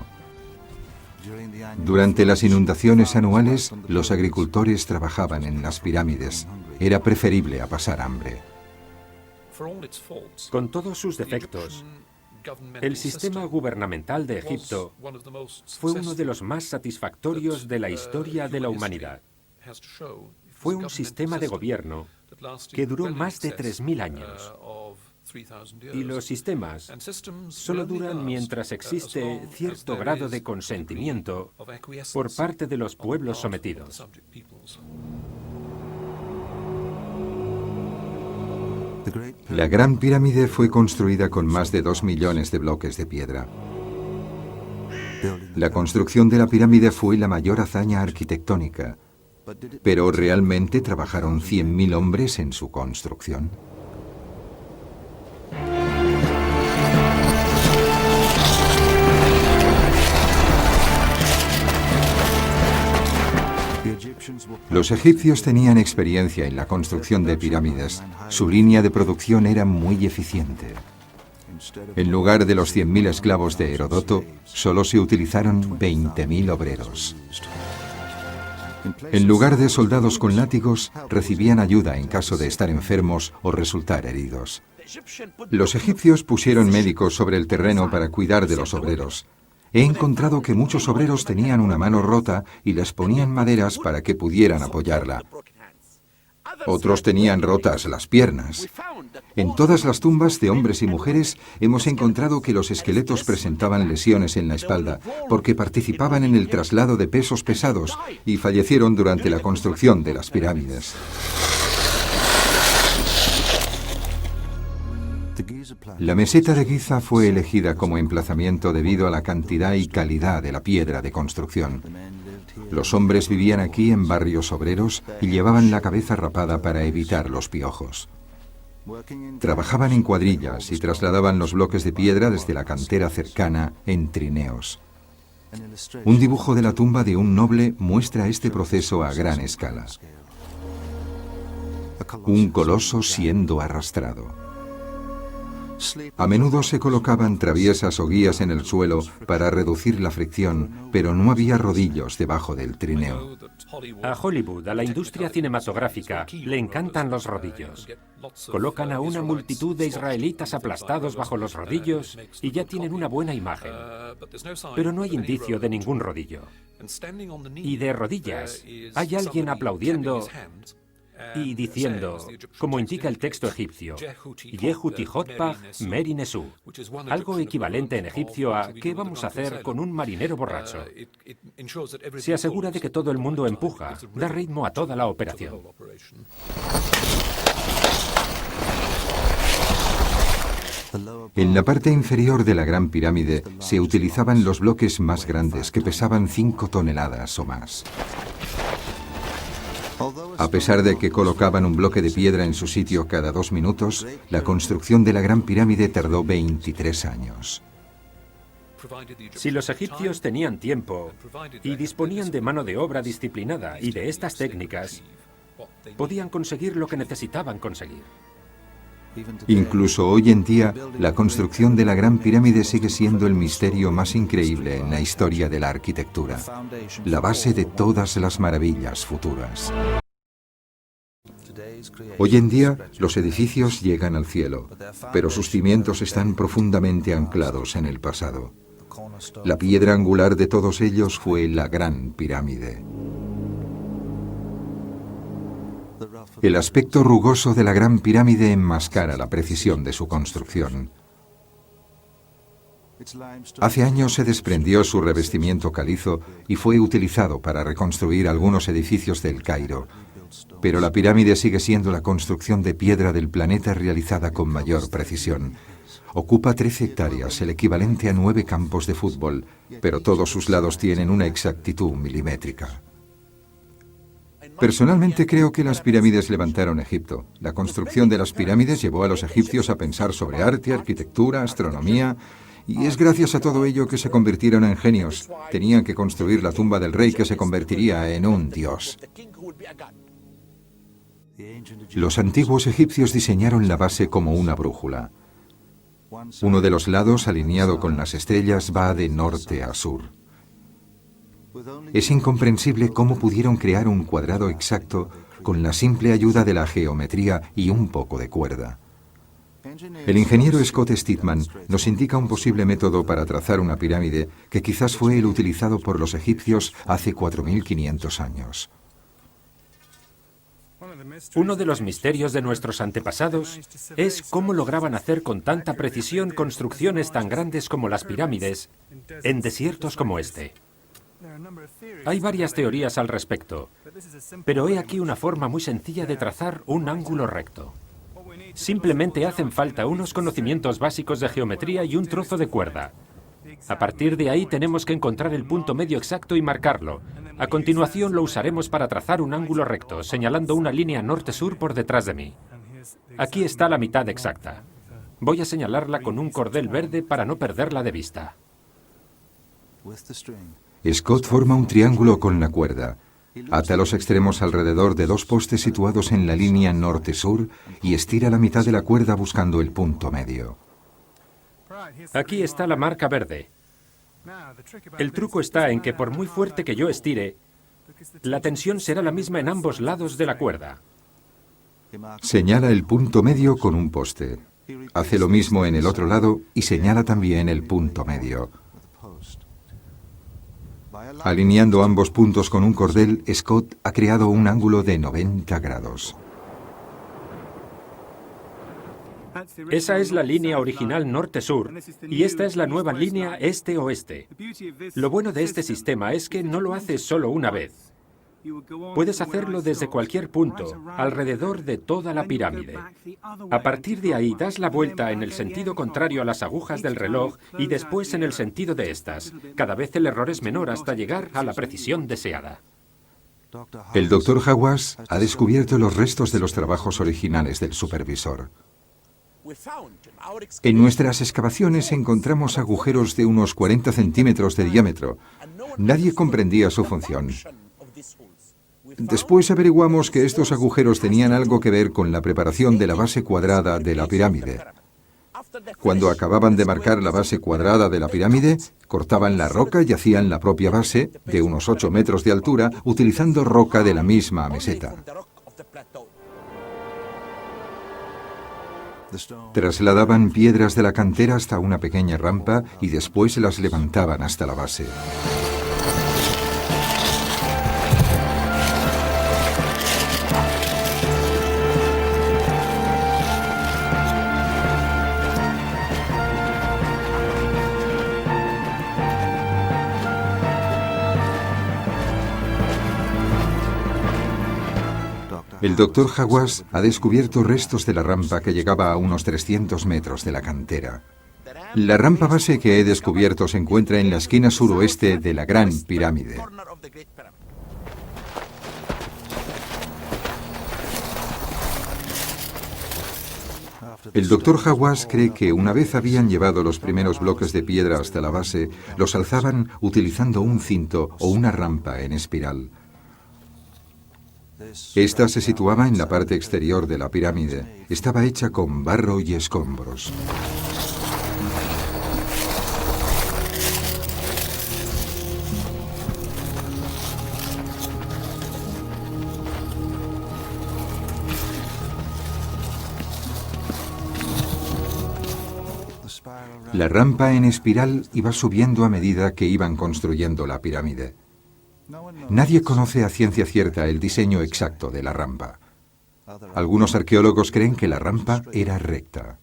Durante las inundaciones anuales, los agricultores trabajaban en las pirámides. Era preferible a pasar hambre.
Con todos sus defectos, El sistema gubernamental de Egipto fue uno de los más satisfactorios de la historia de la humanidad. Fue un sistema de gobierno que duró más de 3.000 años. Y los sistemas solo duran mientras existe cierto grado de consentimiento por parte de los pueblos sometidos.
La Gran Pirámide fue construida con más de 2 millones de bloques de piedra. La construcción de la pirámide fue la mayor hazaña arquitectónica, pero ¿realmente trabajaron 100.000 hombres en su construcción? Los egipcios tenían experiencia en la construcción de pirámides. Su línea de producción era muy eficiente. En lugar de los 100.000 esclavos de Heródoto, solo se utilizaron 20.000 obreros. En lugar de soldados con látigos, recibían ayuda en caso de estar enfermos o resultar heridos. Los egipcios pusieron médicos sobre el terreno para cuidar de los obreros. He encontrado que muchos obreros tenían una mano rota y les ponían maderas para que pudieran apoyarla. Otros tenían rotas las piernas. En todas las tumbas de hombres y mujeres hemos encontrado que los esqueletos presentaban lesiones en la espalda porque participaban en el traslado de pesos pesados y fallecieron durante la construcción de las pirámides. La meseta de Giza fue elegida como emplazamiento debido a la cantidad y calidad de la piedra de construcción. Los hombres vivían aquí en barrios obreros y llevaban la cabeza rapada para evitar los piojos. Trabajaban en cuadrillas y trasladaban los bloques de piedra desde la cantera cercana en trineos. Un dibujo de la tumba de un noble muestra este proceso a gran escala. Un coloso siendo arrastrado. A menudo se colocaban traviesas o guías en el suelo para reducir la fricción, pero no había rodillos debajo del trineo.
A Hollywood, a la industria cinematográfica, le encantan los rodillos. Colocan a una multitud de israelitas aplastados bajo los rodillos y ya tienen una buena imagen. Pero no hay indicio de ningún rodillo. Y de rodillas, hay alguien aplaudiendo y diciendo, como indica el texto egipcio, Yehuti Hotpah Meri Nesu, algo equivalente en egipcio a ¿qué vamos a hacer con un marinero borracho? Se asegura de que todo el mundo empuja, da ritmo a toda la operación.
En la parte inferior de la Gran Pirámide se utilizaban los bloques más grandes que pesaban 5 toneladas o más. A pesar de que colocaban un bloque de piedra en su sitio cada 2 minutos, la construcción de la Gran Pirámide tardó 23 años.
Si los egipcios tenían tiempo y disponían de mano de obra disciplinada y de estas técnicas, podían conseguir lo que necesitaban conseguir.
Incluso hoy en día, la construcción de la Gran Pirámide sigue siendo el misterio más increíble en la historia de la arquitectura, la base de todas las maravillas futuras. Hoy en día, los edificios llegan al cielo, pero sus cimientos están profundamente anclados en el pasado. La piedra angular de todos ellos fue la Gran Pirámide. El aspecto rugoso de la Gran Pirámide enmascara la precisión de su construcción. Hace años se desprendió su revestimiento calizo y fue utilizado para reconstruir algunos edificios del Cairo. Pero la pirámide sigue siendo la construcción de piedra del planeta realizada con mayor precisión. Ocupa 13 hectáreas, el equivalente a 9 campos de fútbol, pero todos sus lados tienen una exactitud milimétrica. Personalmente creo que las pirámides levantaron Egipto. La construcción de las pirámides llevó a los egipcios a pensar sobre arte, arquitectura, astronomía, y es gracias a todo ello que se convirtieron en genios. Tenían que construir la tumba del rey que se convertiría en un dios. Los antiguos egipcios diseñaron la base como una brújula. Uno de los lados, alineado con las estrellas, va de norte a sur. Es incomprensible cómo pudieron crear un cuadrado exacto con la simple ayuda de la geometría y un poco de cuerda. El ingeniero Scott Steadman nos indica un posible método para trazar una pirámide que quizás fue el utilizado por los egipcios hace 4.500 años.
Uno de los misterios de nuestros antepasados es cómo lograban hacer con tanta precisión construcciones tan grandes como las pirámides en desiertos como este. Hay varias teorías al respecto, pero he aquí una forma muy sencilla de trazar un ángulo recto. Simplemente hacen falta unos conocimientos básicos de geometría y un trozo de cuerda. A partir de ahí tenemos que encontrar el punto medio exacto y marcarlo. A continuación lo usaremos para trazar un ángulo recto, señalando una línea norte-sur por detrás de mí. Aquí está la mitad exacta. Voy a señalarla con un cordel verde para no perderla de vista.
Scott forma un triángulo con la cuerda. Ata los extremos alrededor de dos postes situados en la línea norte-sur y estira la mitad de la cuerda buscando el punto medio.
Aquí está la marca verde. El truco está en que por muy fuerte que yo estire, la tensión será la misma en ambos lados de la cuerda.
Señala el punto medio con un poste. Hace lo mismo en el otro lado y señala también el punto medio. Alineando ambos puntos con un cordel, Scott ha creado un ángulo de 90 grados.
Esa es la línea original norte-sur y esta es la nueva línea este-oeste. Lo bueno de este sistema es que no lo haces solo una vez. Puedes hacerlo desde cualquier punto, alrededor de toda la pirámide. A partir de ahí das la vuelta en el sentido contrario a las agujas del reloj y después en el sentido de estas. Cada vez el error es menor hasta llegar a la precisión deseada.
El Dr. Hawass ha descubierto los restos de los trabajos originales del supervisor. En nuestras excavaciones encontramos agujeros de unos 40 centímetros de diámetro. Nadie comprendía su función. Después averiguamos que estos agujeros tenían algo que ver con la preparación de la base cuadrada de la pirámide. Cuando acababan de marcar la base cuadrada de la pirámide, cortaban la roca y hacían la propia base, de unos 8 metros de altura, utilizando roca de la misma meseta. Trasladaban piedras de la cantera hasta una pequeña rampa y después las levantaban hasta la base. El Dr. Hawass ha descubierto restos de la rampa que llegaba a unos 300 metros de la cantera. La rampa base que he descubierto se encuentra en la esquina suroeste de la Gran Pirámide. El Dr. Hawass cree que una vez habían llevado los primeros bloques de piedra hasta la base, los alzaban utilizando un cinto o una rampa en espiral. Esta se situaba en la parte exterior de la pirámide. Estaba hecha con barro y escombros. La rampa en espiral iba subiendo a medida que iban construyendo la pirámide. Nadie conoce a ciencia cierta el diseño exacto de la rampa. Algunos arqueólogos creen que la rampa era recta.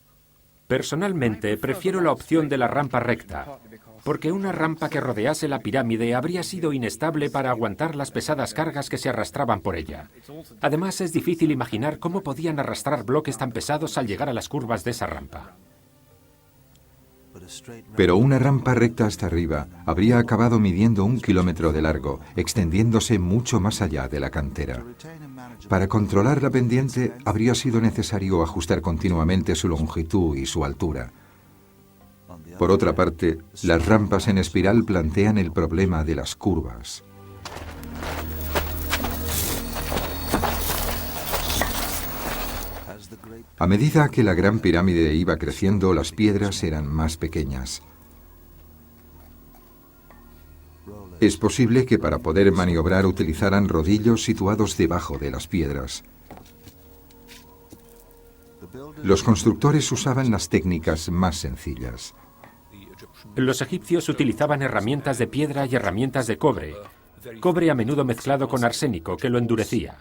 Personalmente, prefiero la opción de la rampa recta, porque una rampa que rodease la pirámide habría sido inestable para aguantar las pesadas cargas que se arrastraban por ella. Además, es difícil imaginar cómo podían arrastrar bloques tan pesados al llegar a las curvas de esa rampa.
Pero una rampa recta hasta arriba habría acabado midiendo 1 kilómetro de largo, extendiéndose mucho más allá de la cantera. Para controlar la pendiente habría sido necesario ajustar continuamente su longitud y su altura. Por otra parte, las rampas en espiral plantean el problema de las curvas. A medida que la Gran Pirámide iba creciendo, las piedras eran más pequeñas. Es posible que para poder maniobrar utilizaran rodillos situados debajo de las piedras. Los constructores usaban las técnicas más sencillas.
Los egipcios utilizaban herramientas de piedra y herramientas de cobre. Cobre a menudo mezclado con arsénico, que lo endurecía.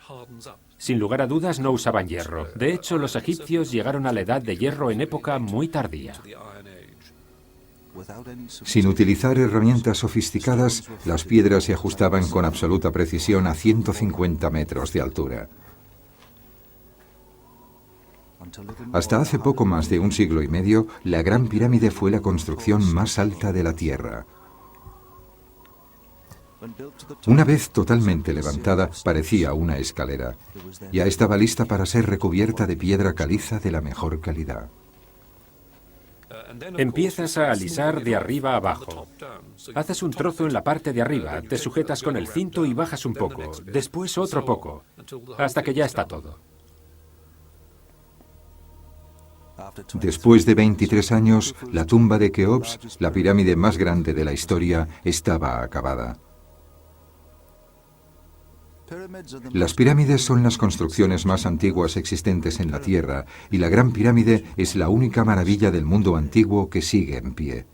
Sin lugar a dudas no usaban hierro. De hecho, los egipcios llegaron a la edad de hierro en época muy tardía.
Sin utilizar herramientas sofisticadas, las piedras se ajustaban con absoluta precisión a 150 metros de altura. Hasta hace poco más de un siglo y medio, la Gran Pirámide fue la construcción más alta de la Tierra. Una vez totalmente levantada, parecía una escalera. Ya estaba lista para ser recubierta de piedra caliza de la mejor calidad.
Empiezas a alisar de arriba a abajo. Haces un trozo en la parte de arriba, te sujetas con el cinto y bajas un poco, después otro poco, hasta que ya está todo.
Después de 23 años, la tumba de Keops, la pirámide más grande de la historia, estaba acabada. Las pirámides son las construcciones más antiguas existentes en la Tierra, y la Gran Pirámide es la única maravilla del mundo antiguo que sigue en pie.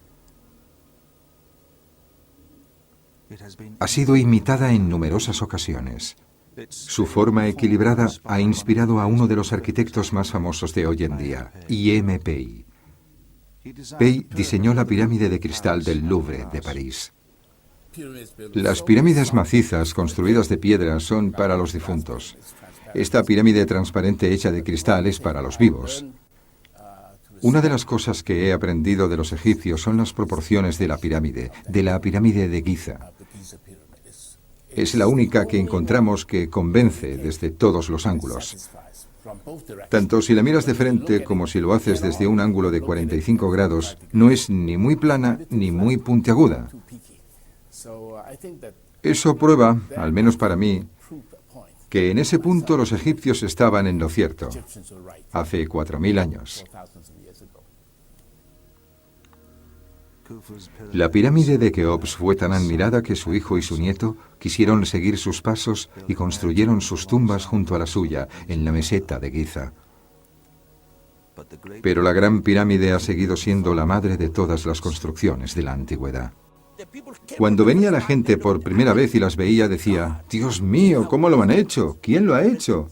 Ha sido imitada en numerosas ocasiones. Su forma equilibrada ha inspirado a uno de los arquitectos más famosos de hoy en día, I.M. Pei. Pei diseñó la pirámide de cristal del Louvre de París. Las pirámides macizas construidas de piedra son para los difuntos. Esta pirámide transparente hecha de cristal es para los vivos. Una de las cosas que he aprendido de los egipcios son las proporciones de la pirámide de Giza. Es la única que encontramos que convence desde todos los ángulos. Tanto si la miras de frente como si lo haces desde un ángulo de 45 grados, no es ni muy plana ni muy puntiaguda. Eso prueba, al menos para mí, que en ese punto los egipcios estaban en lo cierto, hace 4000 años. La pirámide de Keops fue tan admirada que su hijo y su nieto quisieron seguir sus pasos y construyeron sus tumbas junto a la suya, en la meseta de Giza. Pero la Gran Pirámide ha seguido siendo la madre de todas las construcciones de la antigüedad. Cuando venía la gente por primera vez y las veía, decía: «Dios mío, ¿cómo lo han hecho? ¿Quién lo ha hecho?».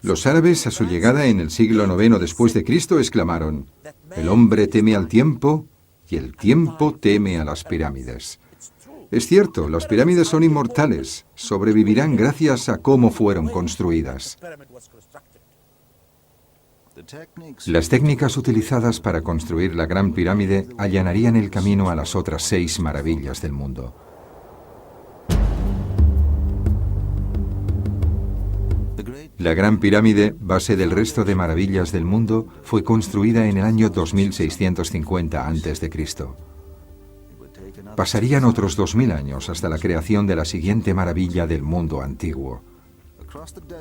Los árabes, a su llegada en el siglo IX después de Cristo, exclamaron: «El hombre teme al tiempo y el tiempo teme a las pirámides». Es cierto, las pirámides son inmortales, sobrevivirán gracias a cómo fueron construidas. Las técnicas utilizadas para construir la Gran Pirámide allanarían el camino a las otras 6 maravillas del mundo. La Gran Pirámide, base del resto de maravillas del mundo, fue construida en el año 2650 a.C. Pasarían otros 2000 años hasta la creación de la siguiente maravilla del mundo antiguo.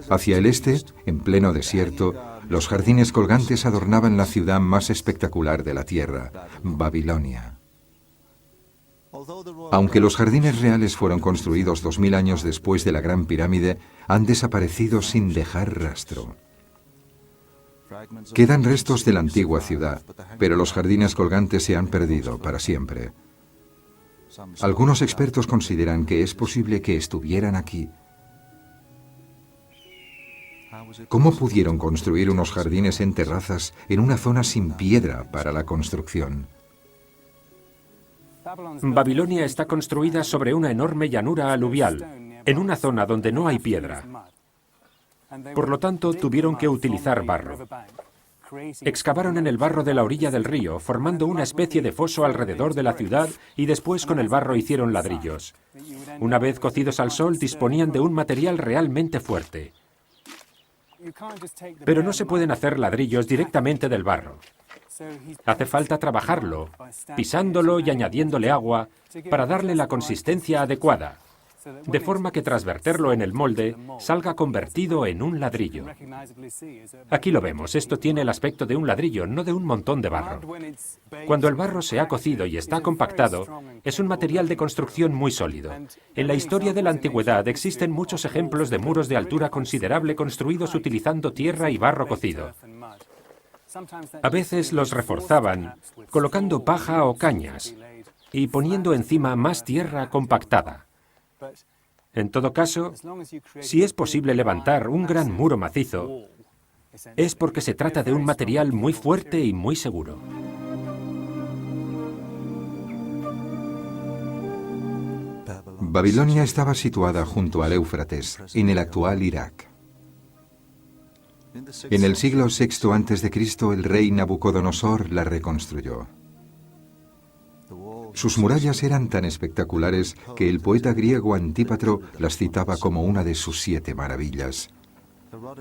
Hacia el este, en pleno desierto, los jardines colgantes adornaban la ciudad más espectacular de la Tierra, Babilonia. Aunque los jardines reales fueron construidos 2000 años después de la Gran Pirámide, han desaparecido sin dejar rastro. Quedan restos de la antigua ciudad, pero los jardines colgantes se han perdido para siempre. Algunos expertos consideran que es posible que estuvieran aquí. ¿Cómo pudieron construir unos jardines en terrazas en una zona sin piedra para la construcción?
Babilonia está construida sobre una enorme llanura aluvial, en una zona donde no hay piedra. Por lo tanto, tuvieron que utilizar barro. Excavaron en el barro de la orilla del río, formando una especie de foso alrededor de la ciudad, y después con el barro hicieron ladrillos. Una vez cocidos al sol, disponían de un material realmente fuerte. Pero no se pueden hacer ladrillos directamente del barro. Hace falta trabajarlo, pisándolo y añadiéndole agua para darle la consistencia adecuada, de forma que tras verterlo en el molde salga convertido en un ladrillo. Aquí lo vemos, esto tiene el aspecto de un ladrillo, no de un montón de barro. Cuando el barro se ha cocido y está compactado, es un material de construcción muy sólido. En la historia de la antigüedad existen muchos ejemplos de muros de altura considerable construidos utilizando tierra y barro cocido. A veces los reforzaban colocando paja o cañas y poniendo encima más tierra compactada. En todo caso, si es posible levantar un gran muro macizo, es porque se trata de un material muy fuerte y muy seguro.
Babilonia estaba situada junto al Éufrates, en el actual Irak. En el siglo VI a.C., el rey Nabucodonosor la reconstruyó. Sus murallas eran tan espectaculares que el poeta griego Antípatro las citaba como una de sus 7 maravillas.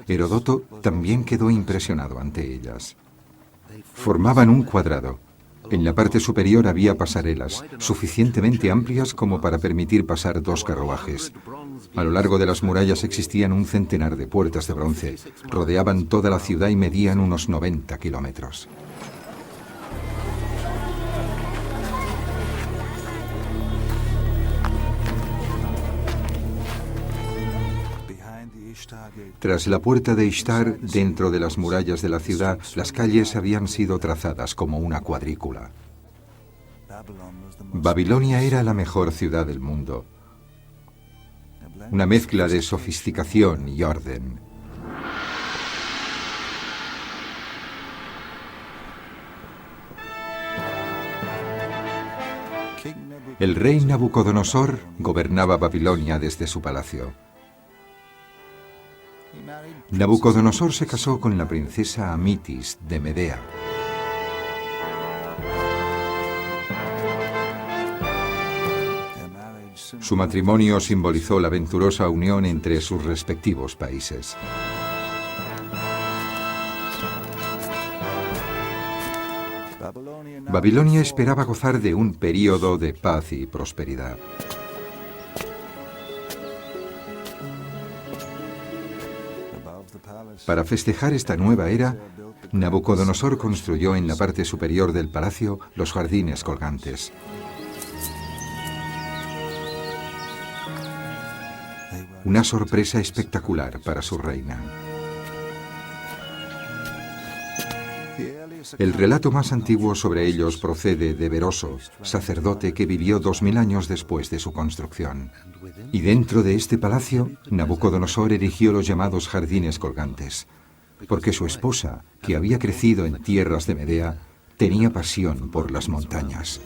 Heródoto también quedó impresionado ante ellas. Formaban un cuadrado. En la parte superior había pasarelas, suficientemente amplias como para permitir pasar 2 carruajes. A lo largo de las murallas existían un centenar de puertas de bronce. Rodeaban toda la ciudad y medían unos 90 kilómetros. Tras la puerta de Ishtar, dentro de las murallas de la ciudad, las calles habían sido trazadas como una cuadrícula. Babilonia era la mejor ciudad del mundo. Una mezcla de sofisticación y orden. El rey Nabucodonosor gobernaba Babilonia desde su palacio. Nabucodonosor se casó con la princesa Amitis de Medea. Su matrimonio simbolizó la venturosa unión entre sus respectivos países. Babilonia esperaba gozar de un período de paz y prosperidad. Para festejar esta nueva era, Nabucodonosor construyó en la parte superior del palacio los jardines colgantes. Una sorpresa espectacular para su reina. El relato más antiguo sobre ellos procede de Beroso, sacerdote que vivió 2000 años después de su construcción. Y dentro de este palacio, Nabucodonosor erigió los llamados jardines colgantes, porque su esposa, que había crecido en tierras de Medea, tenía pasión por las montañas.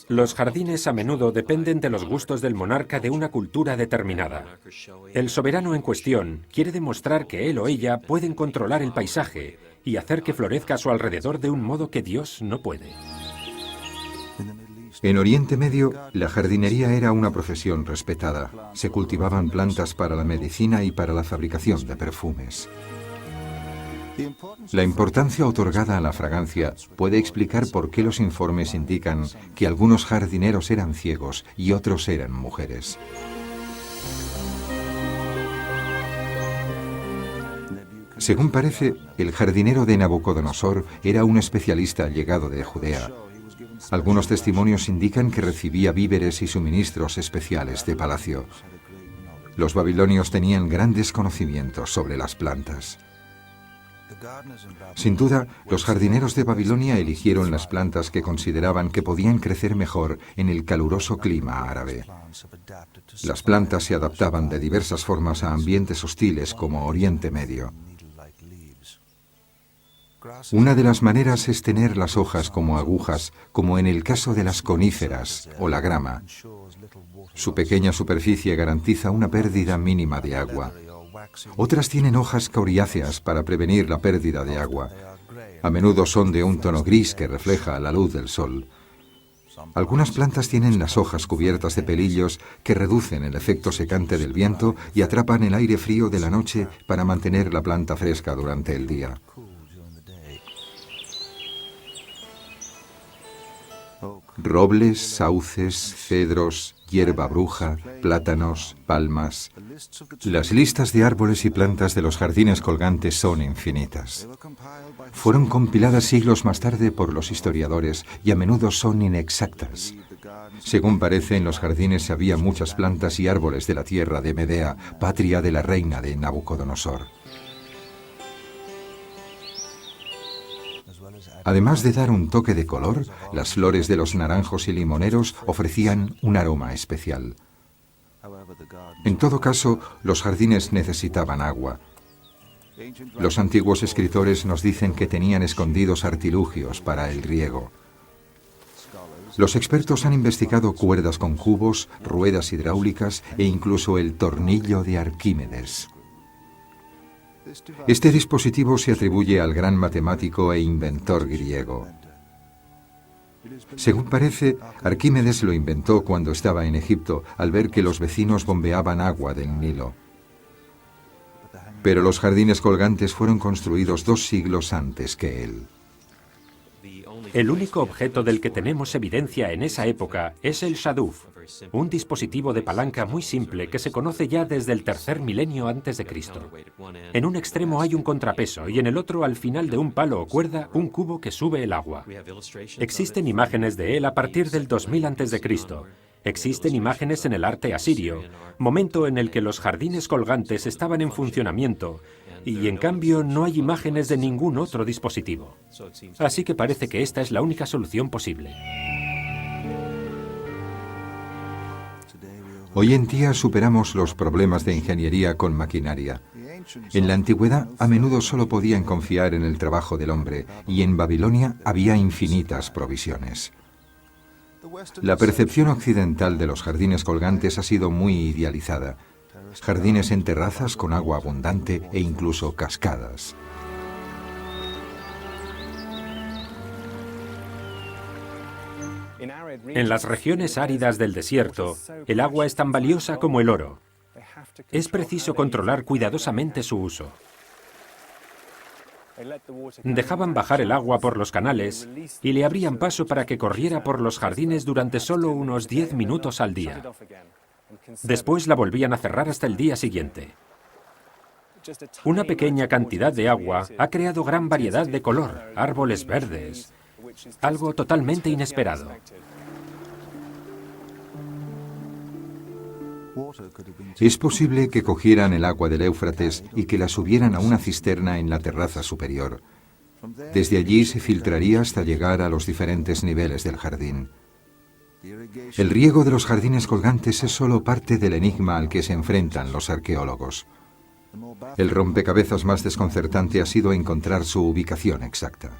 Los jardines a menudo dependen de los gustos del monarca de una cultura determinada. El soberano en cuestión quiere demostrar que él o ella pueden controlar el paisaje y hacer que florezca a su alrededor de un modo que Dios no puede.
En Oriente Medio, la jardinería era una profesión respetada. Se cultivaban plantas para la medicina y para la fabricación de perfumes. La importancia otorgada a la fragancia puede explicar por qué los informes indican que algunos jardineros eran ciegos y otros eran mujeres. Según parece, el jardinero de Nabucodonosor era un especialista llegado de Judea. Algunos testimonios indican que recibía víveres y suministros especiales de palacio. Los babilonios tenían grandes conocimientos sobre las plantas. Sin duda, los jardineros de Babilonia eligieron las plantas que consideraban que podían crecer mejor en el caluroso clima árabe. Las plantas se adaptaban de diversas formas a ambientes hostiles como Oriente Medio. Una de las maneras es tener las hojas como agujas, como en el caso de las coníferas o la grama. Su pequeña superficie garantiza una pérdida mínima de agua. Otras tienen hojas coriáceas para prevenir la pérdida de agua. A menudo son de un tono gris que refleja la luz del sol. Algunas plantas tienen las hojas cubiertas de pelillos que reducen el efecto secante del viento y atrapan el aire frío de la noche para mantener la planta fresca durante el día. Robles, sauces, cedros, hierba bruja, plátanos, palmas. Las listas de árboles y plantas de los jardines colgantes son infinitas. Fueron compiladas siglos más tarde por los historiadores y a menudo son inexactas. Según parece, en los jardines había muchas plantas y árboles de la tierra de Medea, patria de la reina de Nabucodonosor. Además de dar un toque de color, las flores de los naranjos y limoneros ofrecían un aroma especial. En todo caso, los jardines necesitaban agua. Los antiguos escritores nos dicen que tenían escondidos artilugios para el riego. Los expertos han investigado cuerdas con cubos, ruedas hidráulicas e incluso el tornillo de Arquímedes. Este dispositivo se atribuye al gran matemático e inventor griego. Según parece, Arquímedes lo inventó cuando estaba en Egipto, al ver que los vecinos bombeaban agua del Nilo. Pero los jardines colgantes fueron construidos 2 siglos antes que él.
El único objeto del que tenemos evidencia en esa época es el shaduf, un dispositivo de palanca muy simple que se conoce ya desde el tercer milenio antes de Cristo. En un extremo hay un contrapeso y en el otro, al final de un palo o cuerda, un cubo que sube el agua. Existen imágenes de él a partir del 2000 antes de Cristo. Existen imágenes en el arte asirio, momento en el que los jardines colgantes estaban en funcionamiento, y en cambio no hay imágenes de ningún otro dispositivo. Así que parece que esta es la única solución posible.
Hoy en día superamos los problemas de ingeniería con maquinaria. En la antigüedad a menudo solo podían confiar en el trabajo del hombre, y en Babilonia había infinitas provisiones. La percepción occidental de los jardines colgantes ha sido muy idealizada. Jardines en terrazas con agua abundante e incluso cascadas.
En las regiones áridas del desierto, el agua es tan valiosa como el oro. Es preciso controlar cuidadosamente su uso. Dejaban bajar el agua por los canales y le abrían paso para que corriera por los jardines durante solo unos 10 minutos al día. Después la volvían a cerrar hasta el día siguiente. Una pequeña cantidad de agua ha creado gran variedad de color, árboles verdes, algo totalmente inesperado.
Es posible que cogieran el agua del Éufrates y que la subieran a una cisterna en la terraza superior. Desde allí se filtraría hasta llegar a los diferentes niveles del jardín. El riego de los jardines colgantes es solo parte del enigma al que se enfrentan los arqueólogos. El rompecabezas más desconcertante ha sido encontrar su ubicación exacta.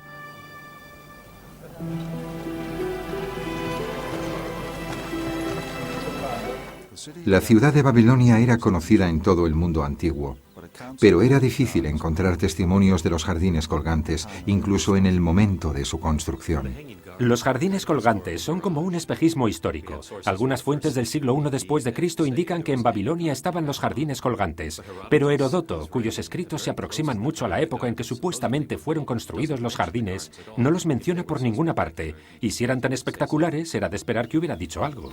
La ciudad de Babilonia era conocida en todo el mundo antiguo, pero era difícil encontrar testimonios de los jardines colgantes, incluso en el momento de su construcción.
Los jardines colgantes son como un espejismo histórico. Algunas fuentes del siglo I después de Cristo indican que en Babilonia estaban los jardines colgantes, pero Heródoto, cuyos escritos se aproximan mucho a la época en que supuestamente fueron construidos los jardines, no los menciona por ninguna parte, y si eran tan espectaculares, era de esperar que hubiera dicho algo.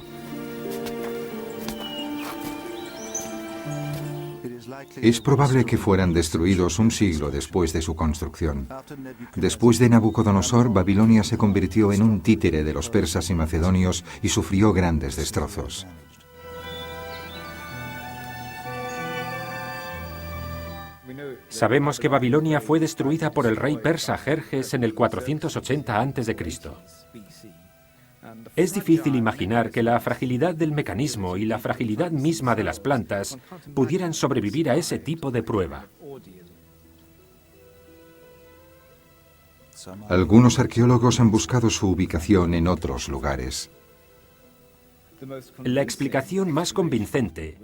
Es probable que fueran destruidos un siglo después de su construcción. Después de Nabucodonosor, Babilonia se convirtió en un títere de los persas y macedonios y sufrió grandes destrozos.
Sabemos que Babilonia fue destruida por el rey persa Jerjes en el 480 a.C. Es difícil imaginar que la fragilidad del mecanismo y la fragilidad misma de las plantas pudieran sobrevivir a ese tipo de prueba.
Algunos arqueólogos han buscado su ubicación en otros lugares.
La explicación más convincente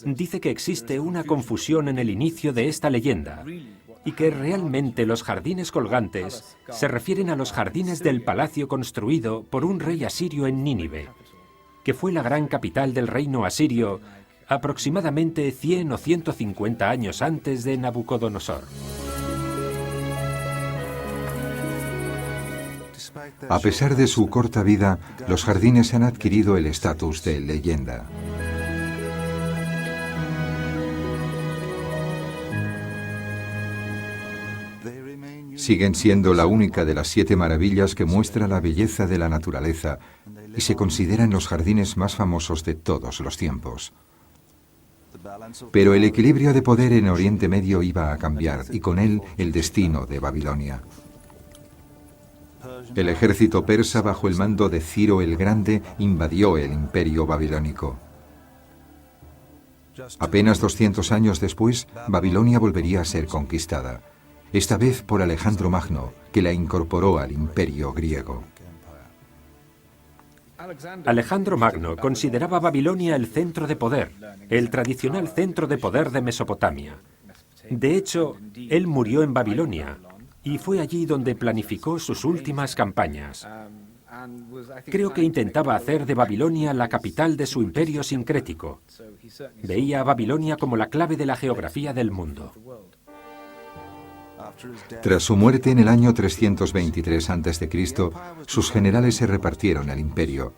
dice que existe una confusión en el inicio de esta leyenda y que realmente los jardines colgantes se refieren a los jardines del palacio construido por un rey asirio en Nínive, que fue la gran capital del reino asirio aproximadamente 100 o 150 años antes de Nabucodonosor.
A pesar de su corta vida, los jardines han adquirido el estatus de leyenda. Siguen siendo la única de las 7 maravillas que muestra la belleza de la naturaleza y se consideran los jardines más famosos de todos los tiempos. Pero el equilibrio de poder en Oriente Medio iba a cambiar y con él el destino de Babilonia. El ejército persa bajo el mando de Ciro el Grande invadió el imperio babilónico. Apenas 200 años después, Babilonia volvería a ser conquistada, esta vez por Alejandro Magno, que la incorporó al imperio griego.
Alejandro Magno consideraba Babilonia el centro de poder, el tradicional centro de poder de Mesopotamia. De hecho, él murió en Babilonia y fue allí donde planificó sus últimas campañas. Creo que intentaba hacer de Babilonia la capital de su imperio sincrético. Veía a Babilonia como la clave de la geografía del mundo.
Tras su muerte en el año 323 a.C., sus generales se repartieron el imperio.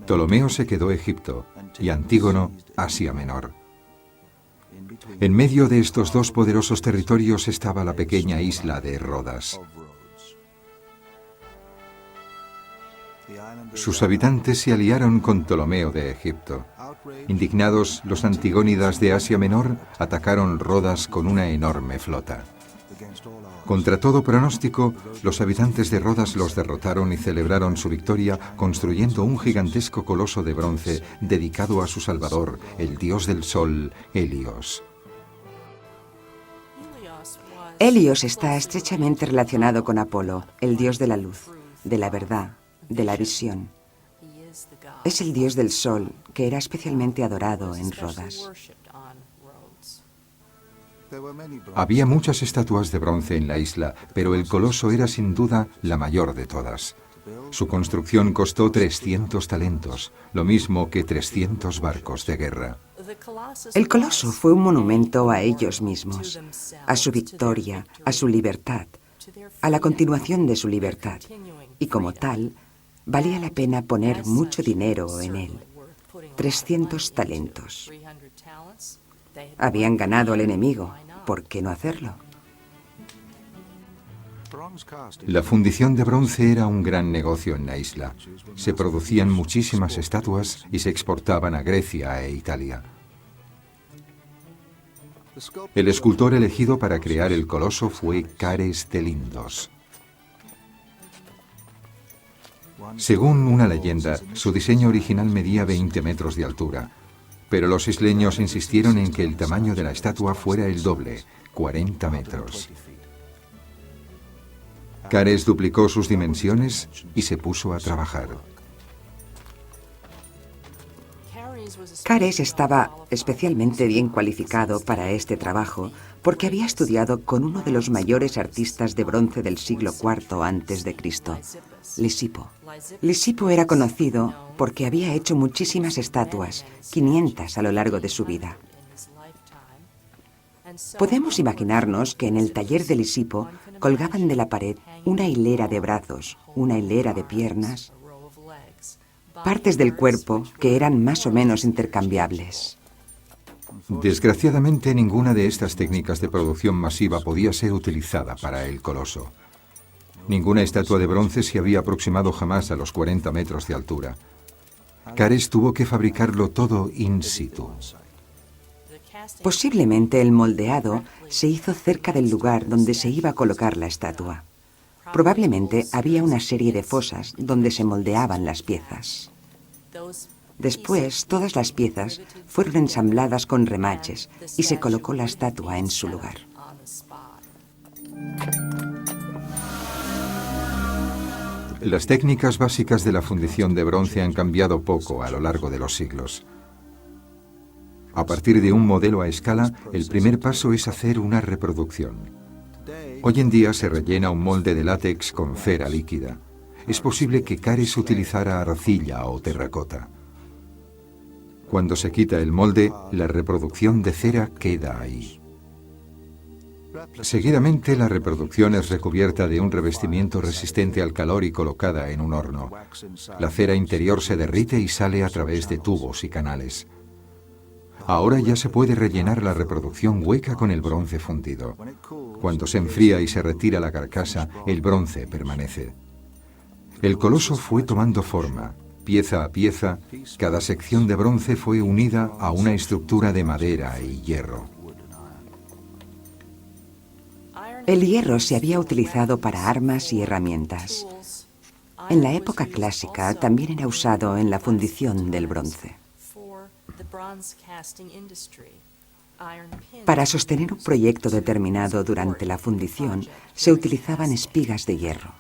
Ptolomeo se quedó Egipto y Antígono Asia Menor. En medio de estos dos poderosos territorios estaba la pequeña isla de Rodas. Sus habitantes se aliaron con Ptolomeo de Egipto. Indignados, los antigónidas de Asia Menor atacaron Rodas con una enorme flota. Contra todo pronóstico, los habitantes de Rodas los derrotaron y celebraron su victoria construyendo un gigantesco coloso de bronce dedicado a su salvador, el dios del sol, Helios.
Helios está estrechamente relacionado con Apolo, el dios de la luz, de la verdad, de la visión. Es el dios del sol, que era especialmente adorado en Rodas.
Había muchas estatuas de bronce en la isla, pero el coloso era sin duda la mayor de todas. Su construcción costó 300 talentos, lo mismo que 300 barcos de guerra.
El coloso fue un monumento a ellos mismos, a su victoria, a su libertad, a la continuación de su libertad, y como tal, valía la pena poner mucho dinero en él. 300 talentos. Habían ganado al enemigo, ¿por qué no hacerlo?
La fundición de bronce era un gran negocio en la isla. Se producían muchísimas estatuas y se exportaban a Grecia e Italia. El escultor elegido para crear el coloso fue Cares de Lindos. Según una leyenda, su diseño original medía 20 metros de altura, pero los isleños insistieron en que el tamaño de la estatua fuera el doble, 40 metros. Cares duplicó sus dimensiones y se puso a trabajar.
Cares estaba especialmente bien cualificado para este trabajo porque había estudiado con uno de los mayores artistas de bronce del siglo IV a.C., Lisipo. Lisipo era conocido porque había hecho muchísimas estatuas, 500 a lo largo de su vida. Podemos imaginarnos que en el taller de Lisipo colgaban de la pared una hilera de brazos, una hilera de piernas, partes del cuerpo que eran más o menos intercambiables.
Desgraciadamente, ninguna de estas técnicas de producción masiva podía ser utilizada para el coloso. Ninguna estatua de bronce se había aproximado jamás a los 40 metros de altura. Cares tuvo que fabricarlo todo in situ.
Posiblemente el moldeado se hizo cerca del lugar donde se iba a colocar la estatua. Probablemente había una serie de fosas donde se moldeaban las piezas. Después, todas las piezas fueron ensambladas con remaches y se colocó la estatua en su lugar.
Las técnicas básicas de la fundición de bronce han cambiado poco a lo largo de los siglos. A partir de un modelo a escala, el primer paso es hacer una reproducción. Hoy en día se rellena un molde de látex con cera líquida. Es posible que Cares utilizara arcilla o terracota. Cuando se quita el molde, la reproducción de cera queda ahí. Seguidamente, la reproducción es recubierta de un revestimiento resistente al calor y colocada en un horno. La cera interior se derrite y sale a través de tubos y canales. Ahora ya se puede rellenar la reproducción hueca con el bronce fundido. Cuando se enfría y se retira la carcasa, el bronce permanece. El coloso fue tomando forma. Pieza a pieza, cada sección de bronce fue unida a una estructura de madera y hierro.
El hierro se había utilizado para armas y herramientas. En la época clásica también era usado en la fundición del bronce. Para sostener un proyecto determinado durante la fundición, se utilizaban espigas de hierro.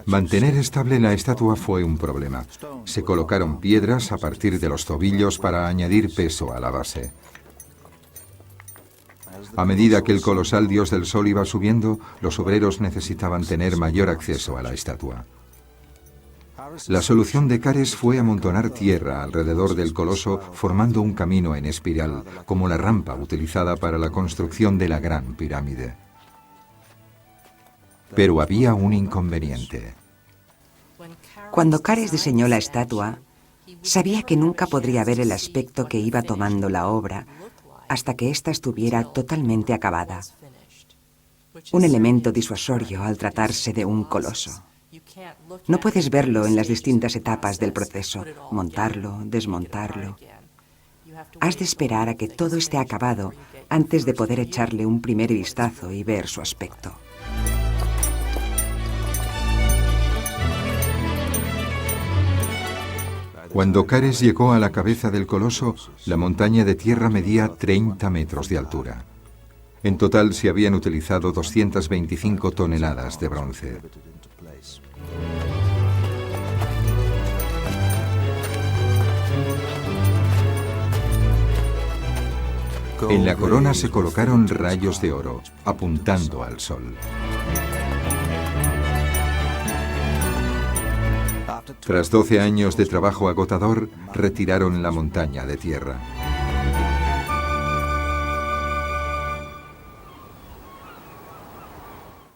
Mantener estable la estatua fue un problema. Se colocaron piedras a partir de los tobillos para añadir peso a la base. A medida que el colosal dios del sol iba subiendo, los obreros necesitaban tener mayor acceso a la estatua. La solución de Cares fue amontonar tierra alrededor del coloso formando un camino en espiral, como la rampa utilizada para la construcción de la Gran Pirámide. Pero había un inconveniente.
Cuando Cares diseñó la estatua, sabía que nunca podría ver el aspecto que iba tomando la obra hasta que ésta estuviera totalmente acabada. Un elemento disuasorio al tratarse de un coloso. No puedes verlo en las distintas etapas del proceso, montarlo, desmontarlo. Has de esperar a que todo esté acabado antes de poder echarle un primer vistazo y ver su aspecto.
Cuando Cares llegó a la cabeza del coloso, la montaña de tierra medía 30 metros de altura. En total se habían utilizado 225 toneladas de bronce. En la corona se colocaron rayos de oro, apuntando al sol. Tras 12 años de trabajo agotador, retiraron la montaña de tierra.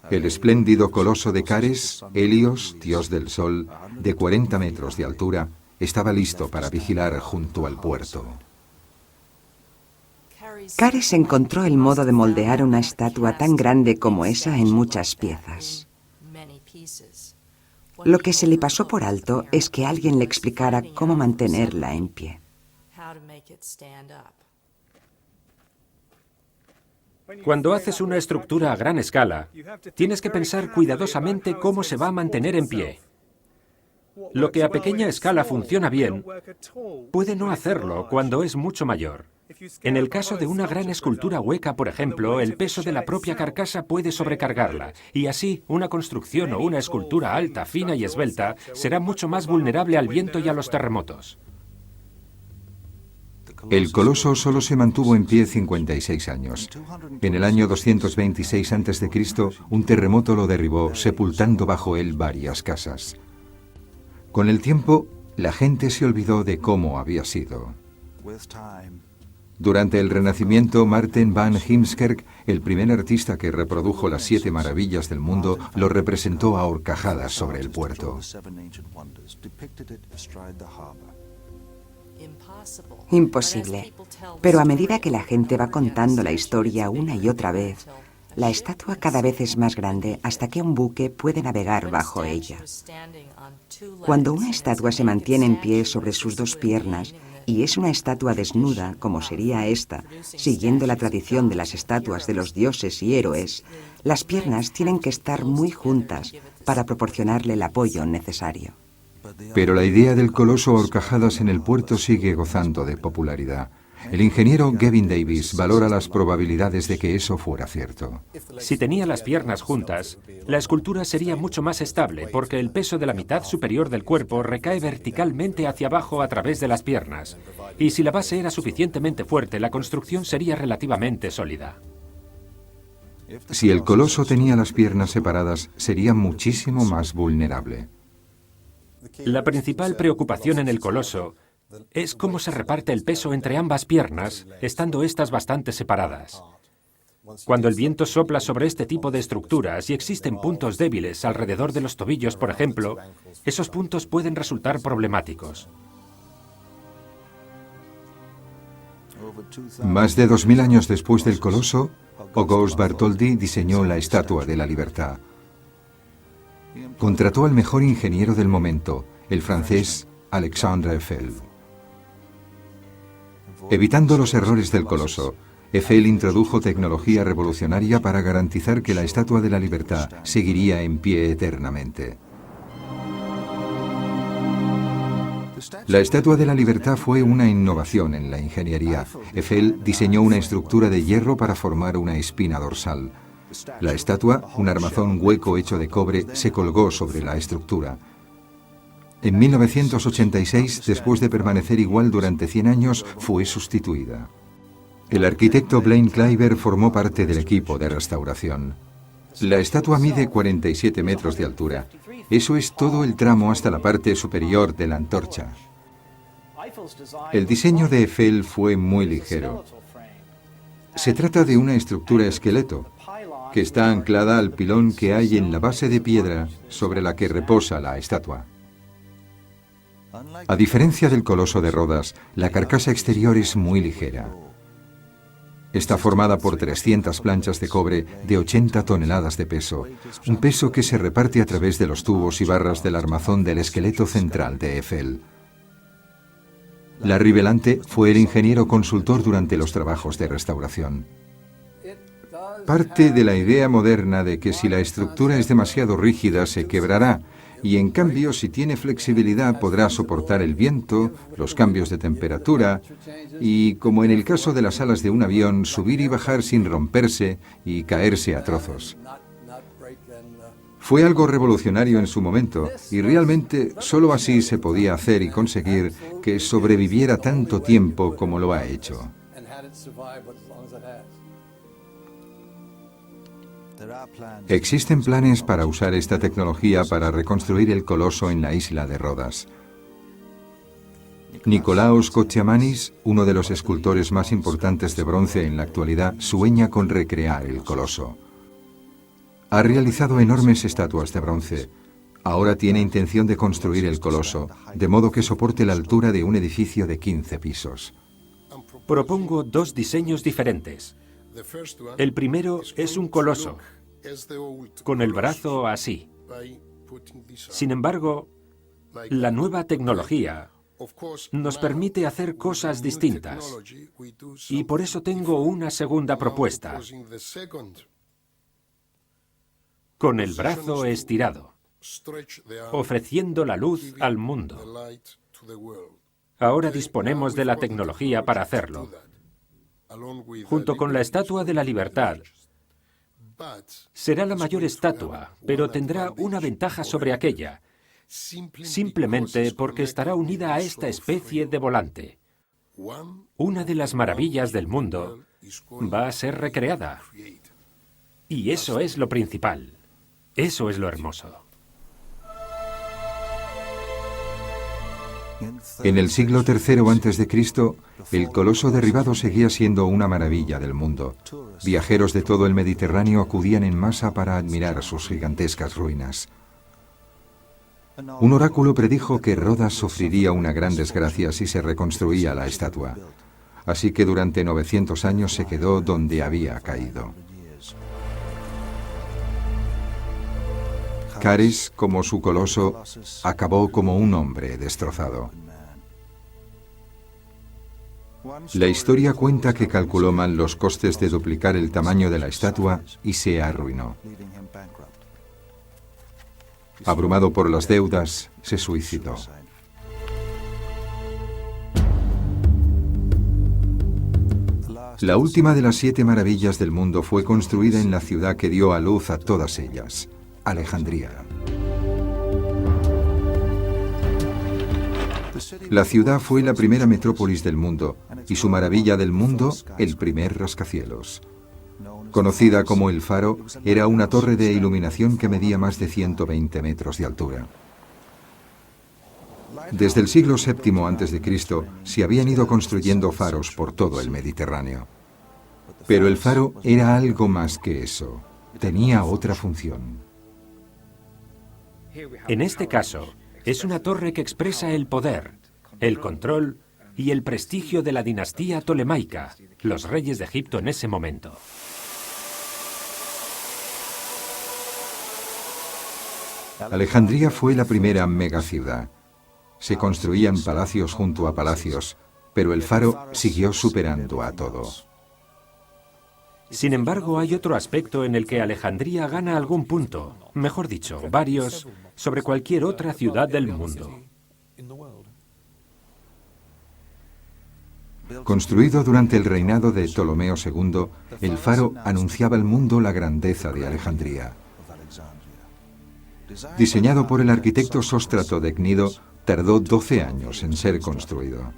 El espléndido coloso de Cares, Helios, dios del sol, de 40 metros de altura, estaba listo para vigilar junto al puerto.
Cares encontró el modo de moldear una estatua tan grande como esa en muchas piezas. Lo que se le pasó por alto es que alguien le explicara cómo mantenerla en pie.
Cuando haces una estructura a gran escala, tienes que pensar cuidadosamente cómo se va a mantener en pie. Lo que a pequeña escala funciona bien, puede no hacerlo cuando es mucho mayor. En el caso de una gran escultura hueca, por ejemplo, el peso de la propia carcasa puede sobrecargarla, y así una construcción o una escultura alta, fina y esbelta será mucho más vulnerable al viento y a los terremotos.
El coloso solo se mantuvo en pie 56 años. En el año 226 a.C., un terremoto lo derribó, sepultando bajo él varias casas. Con el tiempo, la gente se olvidó de cómo había sido. Durante el Renacimiento, Maarten van Heemskerk, el primer artista que reprodujo las 7 maravillas del mundo, lo representó a horcajadas sobre el puerto.
Imposible. Pero a medida que la gente va contando la historia una y otra vez, la estatua cada vez es más grande hasta que un buque puede navegar bajo ella. Cuando una estatua se mantiene en pie sobre sus 2 piernas, y es una estatua desnuda, como sería esta, siguiendo la tradición de las estatuas de los dioses y héroes, las piernas tienen que estar muy juntas para proporcionarle el apoyo necesario.
Pero la idea del coloso a horcajadas en el puerto sigue gozando de popularidad. El ingeniero Gavin Davis valora las probabilidades de que eso fuera cierto.
Si tenía las piernas juntas, la escultura sería mucho más estable porque el peso de la mitad superior del cuerpo recae verticalmente hacia abajo a través de las piernas. Y si la base era suficientemente fuerte, la construcción sería relativamente sólida.
Si el coloso tenía las piernas separadas, sería muchísimo más vulnerable.
La principal preocupación en el coloso es cómo se reparte el peso entre ambas piernas, estando estas bastante separadas. Cuando el viento sopla sobre este tipo de estructuras y existen puntos débiles alrededor de los tobillos, por ejemplo, esos puntos pueden resultar problemáticos.
Más de 2000 años después del coloso, Auguste Bartholdi diseñó la Estatua de la Libertad. Contrató al mejor ingeniero del momento, el francés Alexandre Eiffel. Evitando los errores del coloso, Eiffel introdujo tecnología revolucionaria para garantizar que la Estatua de la Libertad seguiría en pie eternamente. La Estatua de la Libertad fue una innovación en la ingeniería. Eiffel diseñó una estructura de hierro para formar una espina dorsal. La estatua, un armazón hueco hecho de cobre, se colgó sobre la estructura. En 1986, después de permanecer igual durante 100 años, fue sustituida. El arquitecto Blaine Kleiber formó parte del equipo de restauración. La estatua mide 47 metros de altura. Eso es todo el tramo hasta la parte superior de la antorcha. El diseño de Eiffel fue muy ligero. Se trata de una estructura esqueleto, que está anclada al pilón que hay en la base de piedra sobre la que reposa la estatua. A diferencia del Coloso de Rodas, la carcasa exterior es muy ligera. Está formada por 300 planchas de cobre de 80 toneladas de peso, un peso que se reparte a través de los tubos y barras del armazón del esqueleto central de Eiffel. Larry Belante fue el ingeniero consultor durante los trabajos de restauración. Parte de la idea moderna de que si la estructura es demasiado rígida se quebrará, y en cambio si tiene flexibilidad podrá soportar el viento, los cambios de temperatura y, como en el caso de las alas de un avión, subir y bajar sin romperse y caerse a trozos. Fue algo revolucionario en su momento y realmente solo así se podía hacer y conseguir que sobreviviera tanto tiempo como lo ha hecho. Existen planes para usar esta tecnología para reconstruir el coloso en la isla de Rodas. Nikolaos Kotsiamanis, uno de los escultores más importantes de bronce en la actualidad, sueña con recrear el coloso. Ha realizado enormes estatuas de bronce. Ahora tiene intención de construir el coloso, de modo que soporte la altura de un edificio de 15 pisos.
Propongo dos diseños diferentes. El primero es un coloso, con el brazo así. Sin embargo, la nueva tecnología nos permite hacer cosas distintas. Y por eso tengo una segunda propuesta, con el brazo estirado, ofreciendo la luz al mundo. Ahora disponemos de la tecnología para hacerlo. Junto con la Estatua de la Libertad, será la mayor estatua, pero tendrá una ventaja sobre aquella, simplemente porque estará unida a esta especie de volante. Una de las maravillas del mundo va a ser recreada. Y eso es lo principal. Eso es lo hermoso.
En el siglo III a.C., el coloso derribado seguía siendo una maravilla del mundo. Viajeros de todo el Mediterráneo acudían en masa para admirar sus gigantescas ruinas. Un oráculo predijo que Rodas sufriría una gran desgracia si se reconstruía la estatua. Así que durante 900 años se quedó donde había caído. Caris, como su coloso, acabó como un hombre destrozado. La historia cuenta que calculó mal los costes de duplicar el tamaño de la estatua y se arruinó. Abrumado por las deudas, se suicidó. La última de las 7 maravillas del mundo fue construida en la ciudad que dio a luz a todas ellas, Alejandría. La ciudad fue la primera metrópolis del mundo y su maravilla del mundo, el primer rascacielos. Conocida como el Faro, era una torre de iluminación que medía más de 120 metros de altura. Desde el siglo VII a.C. se habían ido construyendo faros por todo el Mediterráneo. Pero el faro era algo más que eso. Tenía otra función.
En este caso, es una torre que expresa el poder, el control y el prestigio de la dinastía tolemaica, los reyes de Egipto en ese momento.
Alejandría fue la primera megaciudad. Se construían palacios junto a palacios, pero el faro siguió superando a todo.
Sin embargo, hay otro aspecto en el que Alejandría gana algún punto, mejor dicho, varios, sobre cualquier otra ciudad del mundo.
Construido durante el reinado de Ptolomeo II, el faro anunciaba al mundo la grandeza de Alejandría. Diseñado por el arquitecto Sóstrato de Cnido, tardó 12 años en ser construido.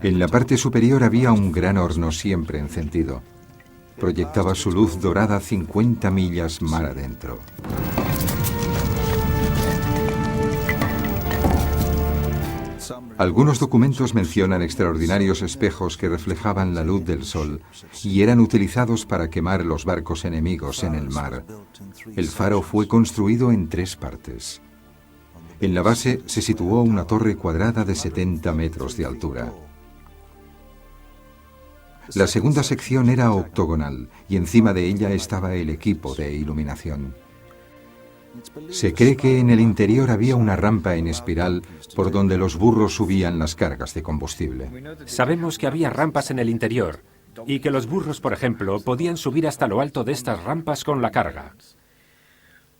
En la parte superior había un gran horno siempre encendido. Proyectaba su luz dorada 50 millas mar adentro. Algunos documentos mencionan extraordinarios espejos que reflejaban la luz del sol y eran utilizados para quemar los barcos enemigos en el mar. El faro fue construido en 3 partes. En la base se situó una torre cuadrada de 70 metros de altura. La segunda sección era octogonal y encima de ella estaba el equipo de iluminación. Se cree que en el interior había una rampa en espiral por donde los burros subían las cargas de combustible.
Sabemos que había rampas en el interior y que los burros, por ejemplo, podían subir hasta lo alto de estas rampas con la carga.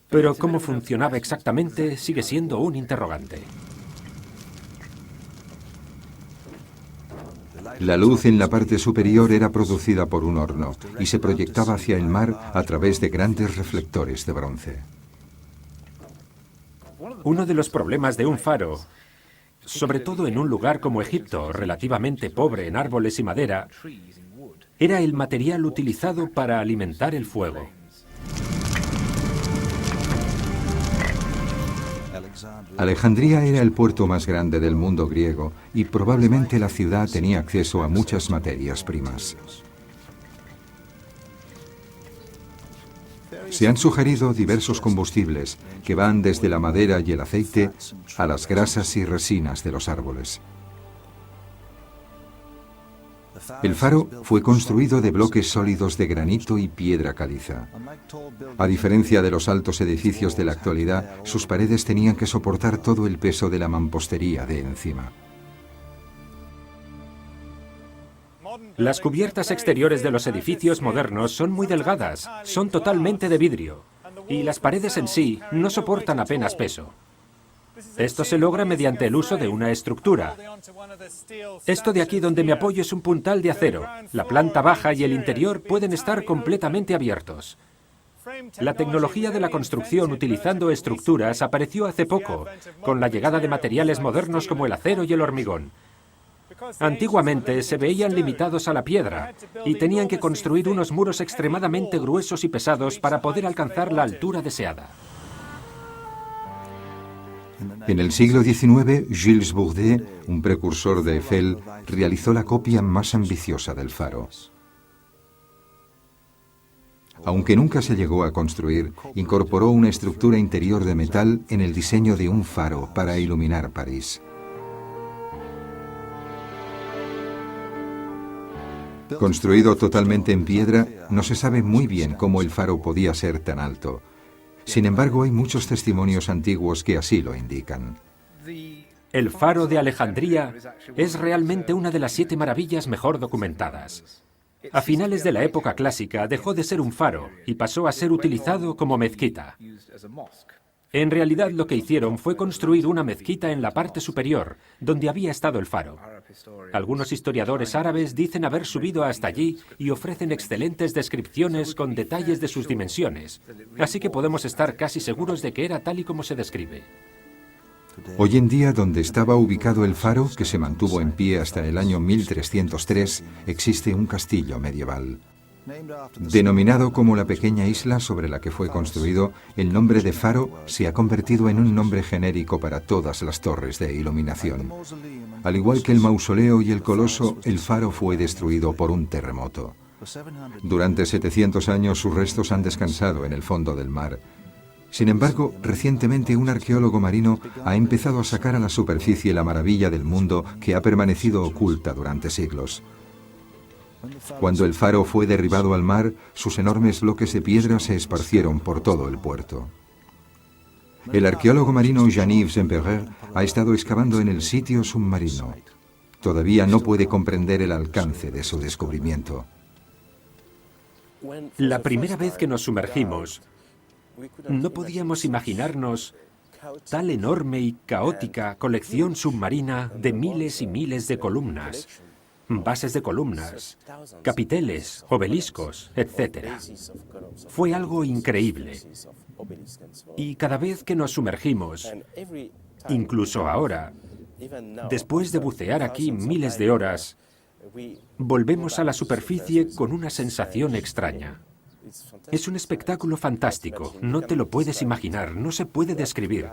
Pero cómo funcionaba exactamente sigue siendo un interrogante.
La luz en la parte superior era producida por un horno y se proyectaba hacia el mar a través de grandes reflectores de bronce.
Uno de los problemas de un faro, sobre todo en un lugar como Egipto, relativamente pobre en árboles y madera, era el material utilizado para alimentar el fuego.
Alejandría era el puerto más grande del mundo griego y probablemente la ciudad tenía acceso a muchas materias primas. Se han sugerido diversos combustibles que van desde la madera y el aceite a las grasas y resinas de los árboles. El faro fue construido de bloques sólidos de granito y piedra caliza. A diferencia de los altos edificios de la actualidad, sus paredes tenían que soportar todo el peso de la mampostería de encima.
Las cubiertas exteriores de los edificios modernos son muy delgadas, son totalmente de vidrio, y las paredes en sí no soportan apenas peso. Esto se logra mediante el uso de una estructura. Esto de aquí donde me apoyo es un puntal de acero. La planta baja y el interior pueden estar completamente abiertos. La tecnología de la construcción utilizando estructuras apareció hace poco, con la llegada de materiales modernos como el acero y el hormigón. Antiguamente se veían limitados a la piedra y tenían que construir unos muros extremadamente gruesos y pesados para poder alcanzar la altura deseada.
En el siglo XIX, Gilles Bourdet, un precursor de Eiffel, realizó la copia más ambiciosa del faro. Aunque nunca se llegó a construir, incorporó una estructura interior de metal en el diseño de un faro para iluminar París. Construido totalmente en piedra, no se sabe muy bien cómo el faro podía ser tan alto. Sin embargo, hay muchos testimonios antiguos que así lo indican.
El faro de Alejandría es realmente una de las 7 maravillas mejor documentadas. A finales de la época clásica dejó de ser un faro y pasó a ser utilizado como mezquita. En realidad lo que hicieron fue construir una mezquita en la parte superior, donde había estado el faro. Algunos historiadores árabes dicen haber subido hasta allí y ofrecen excelentes descripciones con detalles de sus dimensiones, así que podemos estar casi seguros de que era tal y como se describe.
Hoy en día, donde estaba ubicado el faro, que se mantuvo en pie hasta el año 1303, existe un castillo medieval. Denominado como la pequeña isla sobre la que fue construido, el nombre de faro se ha convertido en un nombre genérico para todas las torres de iluminación. Al igual que el mausoleo y el coloso, el faro fue destruido por un terremoto. Durante 700 años sus restos han descansado en el fondo del mar. Sin embargo, recientemente un arqueólogo marino ha empezado a sacar a la superficie la maravilla del mundo que ha permanecido oculta durante siglos. Cuando el faro fue derribado al mar, sus enormes bloques de piedra se esparcieron por todo el puerto. El arqueólogo marino Jean-Yves Zemperer ha estado excavando en el sitio submarino. Todavía no puede comprender el alcance de su descubrimiento.
La primera vez que nos sumergimos, no podíamos imaginarnos tal enorme y caótica colección submarina de miles y miles de columnas, bases de columnas, capiteles, obeliscos, etc. Fue algo increíble. Y cada vez que nos sumergimos, incluso ahora, después de bucear aquí miles de horas, volvemos a la superficie con una sensación extraña. Es un espectáculo fantástico, no te lo puedes imaginar, no se puede describir.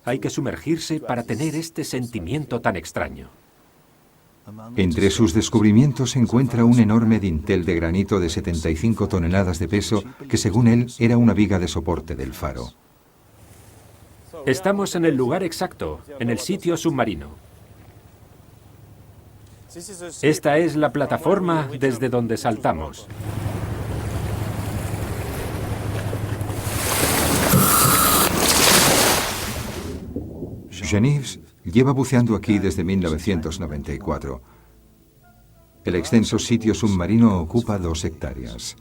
Hay que sumergirse para tener este sentimiento tan extraño.
Entre sus descubrimientos se encuentra un enorme dintel de granito de 75 toneladas de peso que, según él, era una viga de soporte del faro.
Estamos en el lugar exacto, en el sitio submarino. Esta es la plataforma desde donde saltamos.
Geneviève lleva buceando aquí desde 1994. El extenso sitio submarino ocupa 2 hectáreas.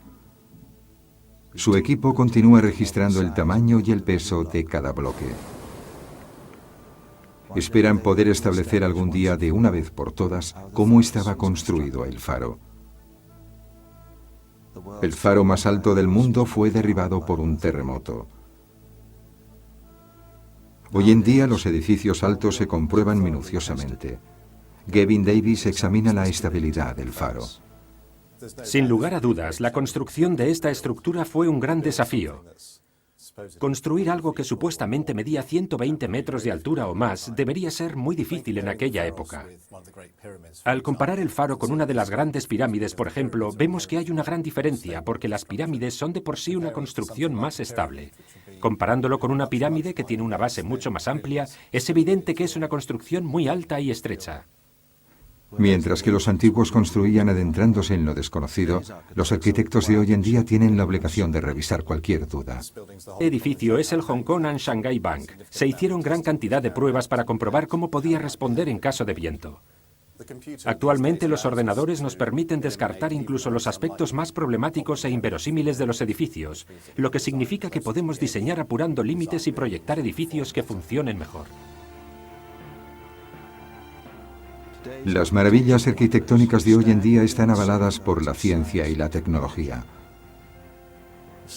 Su equipo continúa registrando el tamaño y el peso de cada bloque. Esperan poder establecer algún día de una vez por todas cómo estaba construido el faro. El faro más alto del mundo fue derribado por un terremoto. Hoy en día los edificios altos se comprueban minuciosamente. Gavin Davis examina la estabilidad del faro.
Sin lugar a dudas, la construcción de esta estructura fue un gran desafío. Construir algo que supuestamente medía 120 metros de altura o más debería ser muy difícil en aquella época. Al comparar el faro con una de las grandes pirámides, por ejemplo, vemos que hay una gran diferencia porque las pirámides son de por sí una construcción más estable. Comparándolo con una pirámide que tiene una base mucho más amplia, es evidente que es una construcción muy alta y estrecha.
Mientras que los antiguos construían adentrándose en lo desconocido, los arquitectos de hoy en día tienen la obligación de revisar cualquier duda.
El edificio es el Hong Kong and Shanghai Bank. Se hicieron gran cantidad de pruebas para comprobar cómo podía responder en caso de viento. Actualmente los ordenadores nos permiten descartar incluso los aspectos más problemáticos e inverosímiles de los edificios, lo que significa que podemos diseñar apurando límites y proyectar edificios que funcionen mejor.
Las maravillas arquitectónicas de hoy en día están avaladas por la ciencia y la tecnología.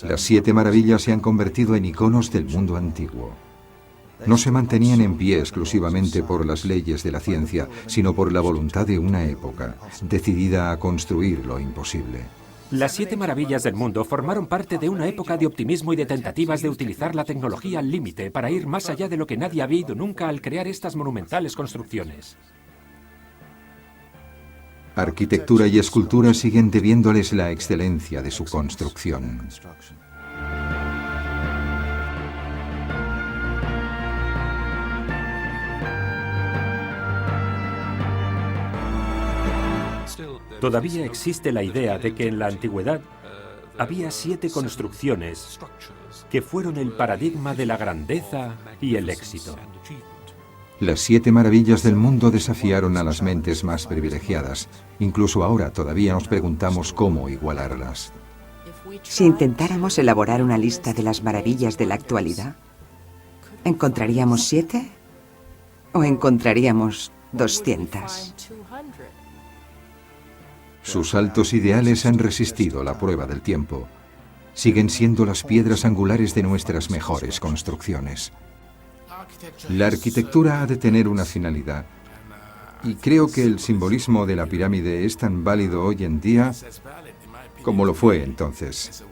Las 7 maravillas se han convertido en iconos del mundo antiguo. No se mantenían en pie exclusivamente por las leyes de la ciencia, sino por la voluntad de una época, decidida a construir lo imposible.
Las 7 maravillas del mundo formaron parte de una época de optimismo y de tentativas de utilizar la tecnología al límite para ir más allá de lo que nadie había ido nunca al crear estas monumentales construcciones.
Arquitectura y escultura siguen debiéndoles la excelencia de su construcción.
Todavía existe la idea de que en la antigüedad había 7 construcciones que fueron el paradigma de la grandeza y el éxito.
Las 7 maravillas del mundo desafiaron a las mentes más privilegiadas. Incluso ahora todavía nos preguntamos cómo igualarlas.
Si intentáramos elaborar una lista de las maravillas de la actualidad, ¿encontraríamos 7? ¿O encontraríamos 200?
Sus altos ideales han resistido la prueba del tiempo. Siguen siendo las piedras angulares de nuestras mejores construcciones. La arquitectura ha de tener una finalidad, y creo que el simbolismo de la pirámide es tan válido hoy en día como lo fue entonces.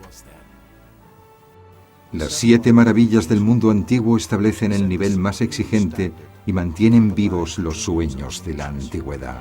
Las 7 maravillas del mundo antiguo establecen el nivel más exigente y mantienen vivos los sueños de la antigüedad.